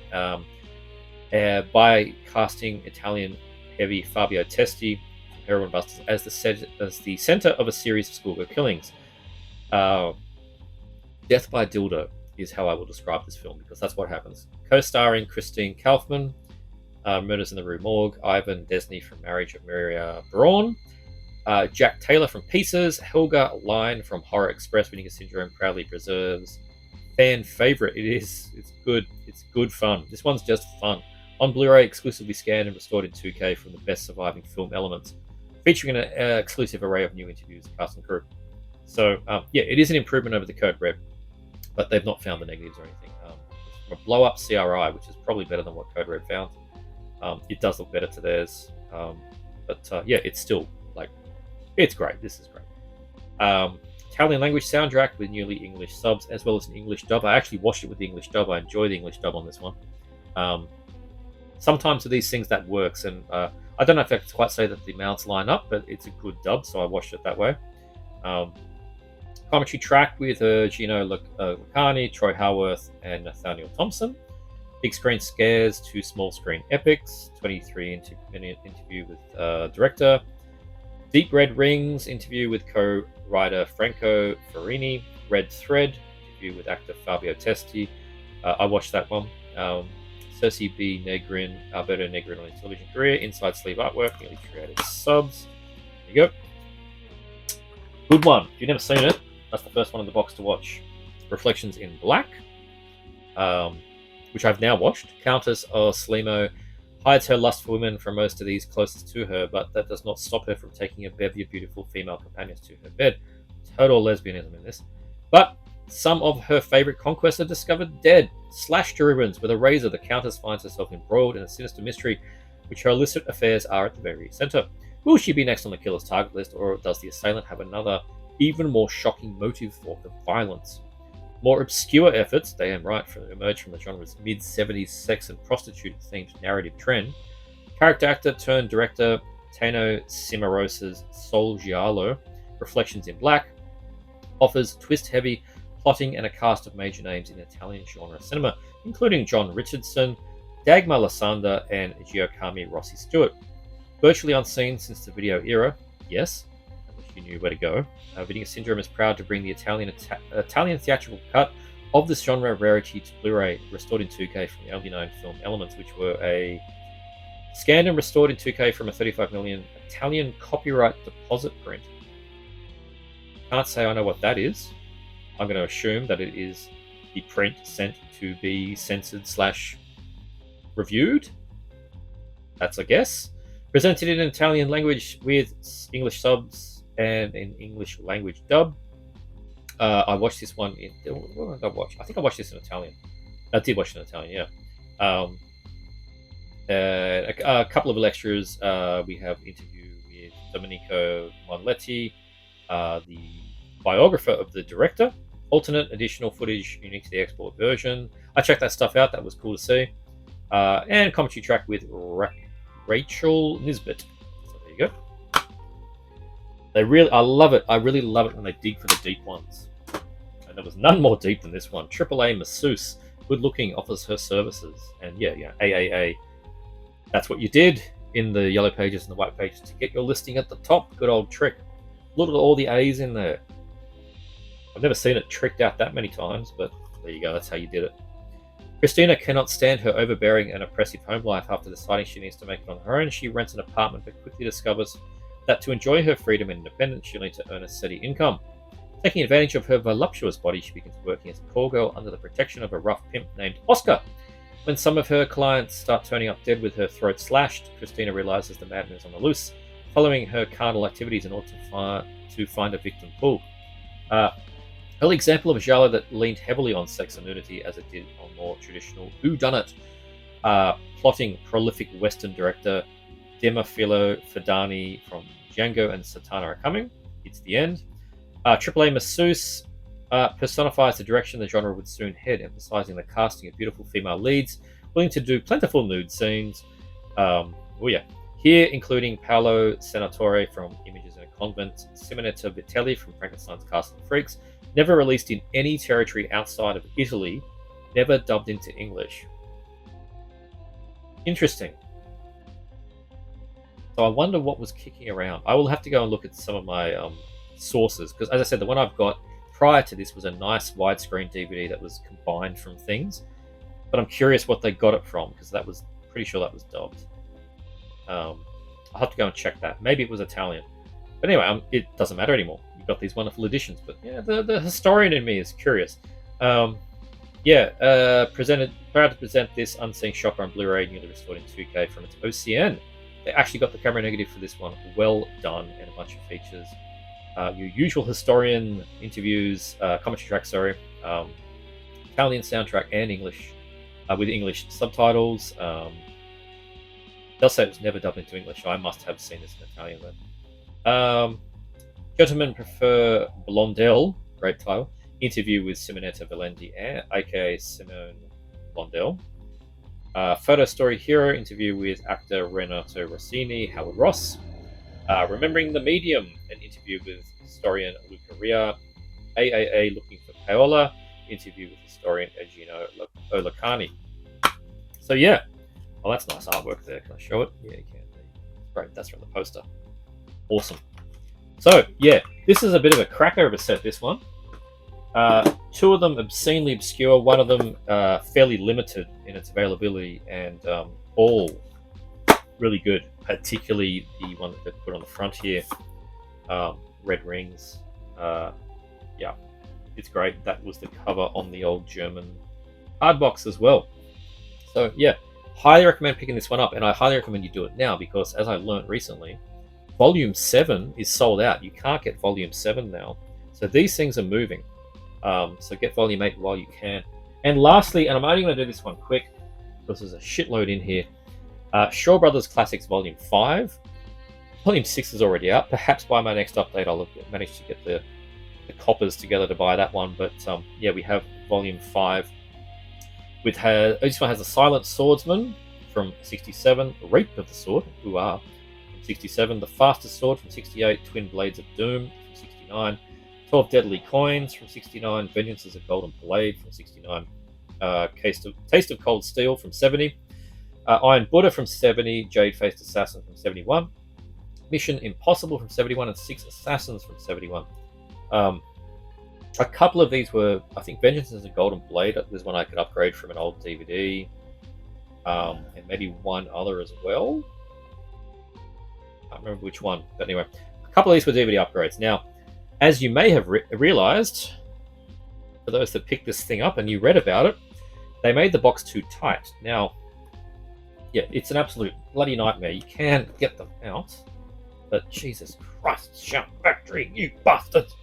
by casting Italian heavy Fabio Testi, Heroin Busters, as the center of a series of schoolgirl killings. Death by Dildo is how I will describe this film, because that's what happens. Co-starring Christine Kaufman, Murders in the Rue Morgue, Ivan Desny from Marriage of Maria Braun, Jack Taylor from Pieces, Helga Line from Horror Express, Vinegar Syndrome proudly preserves. Fan favorite, it's good fun. This one's just fun. On Blu-ray, exclusively scanned and restored in 2K from the best surviving film elements, featuring an exclusive array of new interviews, cast and crew. So, it is an improvement over the Code Red, but they've not found the negatives or anything. From a blow-up CRI, which is probably better than what Code Red found. It does look better to theirs. It's still, it's great. This is great. Italian language soundtrack with newly English subs, as well as an English dub. I actually watched it with the English dub. I enjoy the English dub on this one. Sometimes with these things that works, and I don't know if I can quite say that the amounts line up, but it's a good dub, so I watched it that way. Commentary track with Gino Lucani, Troy Howarth, and Nathaniel Thompson. Big screen scares, 2 small screen epics, 23-minute interview with director. Deep Red Rings, interview with co-writer Franco Ferrini. Red Thread, interview with actor Fabio Testi. I watched that one. Cersei B. Negrin, Alberto Negrin on his television career. Inside sleeve artwork, newly created subs. There you go. Good one. If you've never seen it, that's the first one in the box to watch. Reflections in Black, which I've now watched. Countess Slimo hides her lust for women from most of these closest to her, but that does not stop her from taking a bevy of beautiful female companions to her bed. Total lesbianism in this. But some of her favorite conquests are discovered dead. Slashed to ribbons with a razor, the Countess finds herself embroiled in a sinister mystery, which her illicit affairs are at the very center. Will she be next on the killer's target list, or does the assailant have another, even more shocking motive for the violence? More obscure efforts, they emerge from the genre's mid-70s sex and prostitute-themed narrative trend. Character actor turned director Tano Cimarosa's Sol Giallo, Reflections in Black, offers twist-heavy plotting and a cast of major names in Italian genre cinema, including John Richardson, Dagmar Lasanda, and Giacomo Rossi Stewart. Virtually unseen since the video era, yes, I wish you knew where to go. Vinegar Syndrome is proud to bring the Italian theatrical cut of this genre rarity to Blu-ray, restored in 2K from the early known film Elements, which were scanned and restored in 2K from a 35 million Italian copyright deposit print. Can't say I know what that is. I'm going to assume that it is the print sent to be censored / reviewed. That's a guess. Presented in Italian language with English subs and an English language dub. I watched this one in... What did I watch? I think I watched this in Italian. I did watch it in Italian, yeah. A couple of extras. We have interview with Domenico Monletti, the biographer of the director, alternate additional footage unique to the export version. I checked that stuff out. That was cool to see. And commentary track with Rachel Nisbet. So there you go. I love it. I really love it when they dig for the deep ones. And there was none more deep than this one. AAA masseuse, good looking, offers her services. And yeah, AAA. That's what you did in the yellow pages and the white pages to get your listing at the top. Good old trick. Look at all the A's in there. I've never seen it tricked out that many times, but there you go. That's how you did it. Christina cannot stand her overbearing and oppressive home life. After deciding she needs to make it on her own, she rents an apartment but quickly discovers that to enjoy her freedom and independence, she'll need to earn a steady income. Taking advantage of her voluptuous body, she begins working as a call girl under the protection of a rough pimp named Oscar. When some of her clients start turning up dead with her throat slashed, Christina realizes the madman is on the loose, following her carnal activities in order to find a victim pool. Early example of a genre that leaned heavily on sex and nudity as it did on more traditional whodunit. Plotting prolific Western director Demofilo Fadani from Django and Satana are coming. It's the end. AAA masseuse personifies the direction the genre would soon head, emphasizing the casting of beautiful female leads, willing to do plentiful nude scenes. Here, including Paolo Senatore from Images in a Convent, Simonetta Vitelli from Frankenstein's Castle of Freaks, never released in any territory outside of Italy, never dubbed into English. Interesting. So I wonder what was kicking around. I will have to go and look at some of my sources, because as I said, the one I've got prior to this was a nice widescreen DVD that was combined from things. But I'm curious what they got it from, because that was pretty sure that was dubbed. I'll have to go and check that. Maybe it was Italian. But anyway, it doesn't matter anymore. You've got these wonderful editions. But yeah, the historian in me is curious. Proud to present this Unseen Shocker on Blu-ray, newly restored in 2K from its OCN. They actually got the camera negative for this one. Well done, and a bunch of features. Your usual historian interviews, commentary track, Italian soundtrack and English, with English subtitles. Does say it was never dubbed into English, so I must have seen this in Italian then. Gentlemen prefer Blondel, great title. Interview with Simonetta Valendi, aka Simone Blondel. Photo Story Hero, interview with actor Renato Rossini, Howard Ross. Remembering the Medium, an interview with historian Luca Ria. AAA Looking for Paola, interview with historian Egino Olacani. So yeah, well, that's nice artwork there. Can I show it? Yeah, you can. Great, that's from the poster. Awesome. So yeah, this is a bit of a cracker of a set, this one. Two of them obscenely obscure, one of them fairly limited in its availability, and all really good, particularly the one that they put on the front here, Red Rings. It's great. That was the cover on the old German hard box as well. So yeah, highly recommend picking this one up, and I highly recommend you do it now, because as I learned recently, Volume 7 is sold out. You can't get Volume 7 now. So these things are moving. So get Volume 8 while you can. And lastly, and I'm only going to do this one quick, because there's a shitload in here, Shaw Brothers Classics Volume 5. Volume 6 is already out. Perhaps by my next update I'll have managed to get the coppers together to buy that one. But we have Volume 5. This one has The Silent Swordsman from 67, Rape of the Sword, from 67, The Fastest Sword from 68, Twin Blades of Doom from 69, 12 Deadly Coins from 69, Vengeance is a Golden Blade from 69, Taste of Cold Steel from 70, Iron Buddha from 70, Jade-Faced Assassin from 71, Mission Impossible from 71, and Six Assassins from 71. A couple of these were, I think Vengeance is a Golden Blade was one I could upgrade from an old DVD, and maybe one other as well. I can't remember which one, but anyway, a couple of these were DVD upgrades. Now, as you may have realized, for those that picked this thing up and you read about it, they made the box too tight. Now, yeah, it's an absolute bloody nightmare. You can get them out, but Jesus Christ, Shout Factory, you bastards!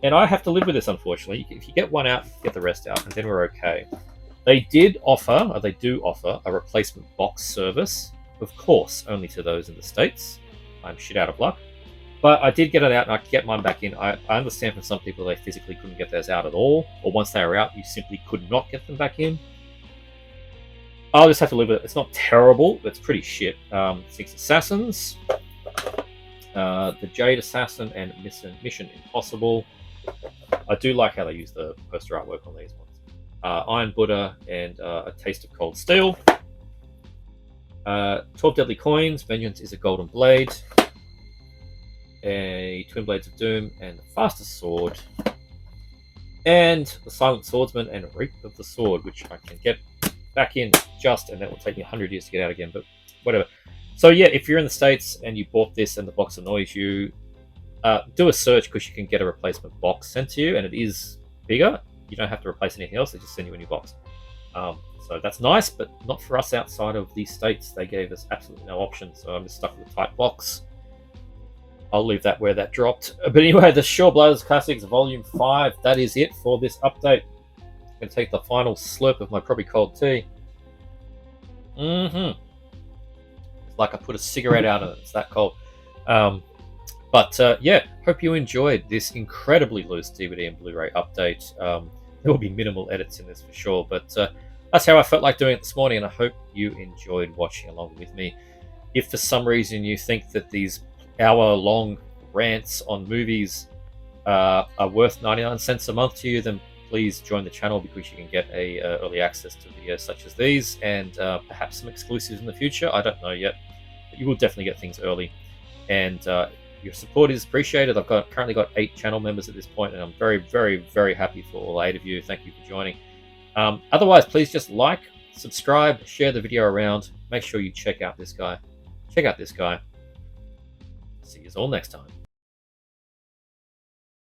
And I have to live with this, unfortunately. If you get one out, get the rest out, and then we're okay. They do offer a replacement box service, of course, only to those in the States. I'm shit out of luck. But I did get it out, and I could get mine back in. I understand from some people they physically couldn't get theirs out at all, or once they were out, you simply could not get them back in. I'll just have to live with it. It's not terrible, but it's pretty shit. 6 Assassins, the Jade Assassin, and Mission Impossible. I do like how they use the poster artwork on these ones. Iron Buddha and A Taste of Cold Steel. 12 Deadly Coins, Vengeance is a Golden Blade. A Twin Blades of Doom and the Fastest Sword. And the Silent Swordsman and Reap of the Sword, which I can get back in and that will take me 100 years to get out again, but whatever. So yeah, if you're in the States and you bought this and the box annoys you, do a search, because you can get a replacement box sent to you, and it is bigger. You don't have to replace anything else, they just send you a new box. So that's nice, but not for us outside of the States. They gave us absolutely no option, so I'm just stuck with a tight box. I'll leave that where that dropped. But anyway, the Shaw Brothers Classics Volume 5, that is it for this update. I'm going to take the final slurp of my probably cold tea. It's like I put a cigarette out of it. It's that cold. Yeah, hope you enjoyed this incredibly loose DVD and Blu-ray update. There will be minimal edits in this for sure, but that's how I felt like doing it this morning, and I hope you enjoyed watching along with me. If for some reason you think that these hour-long rants on movies are worth 99 cents a month to you, then please join the channel, because you can get early access to videos such as these, and perhaps some exclusives in the future. I don't know yet, but you will definitely get things early. And your support is appreciated. I've currently got 8 channel members at this point, and I'm very, very, very happy for all 8 of you. Thank you for joining. Otherwise, please just like, subscribe, share the video around. Make sure you check out this guy. See you all next time.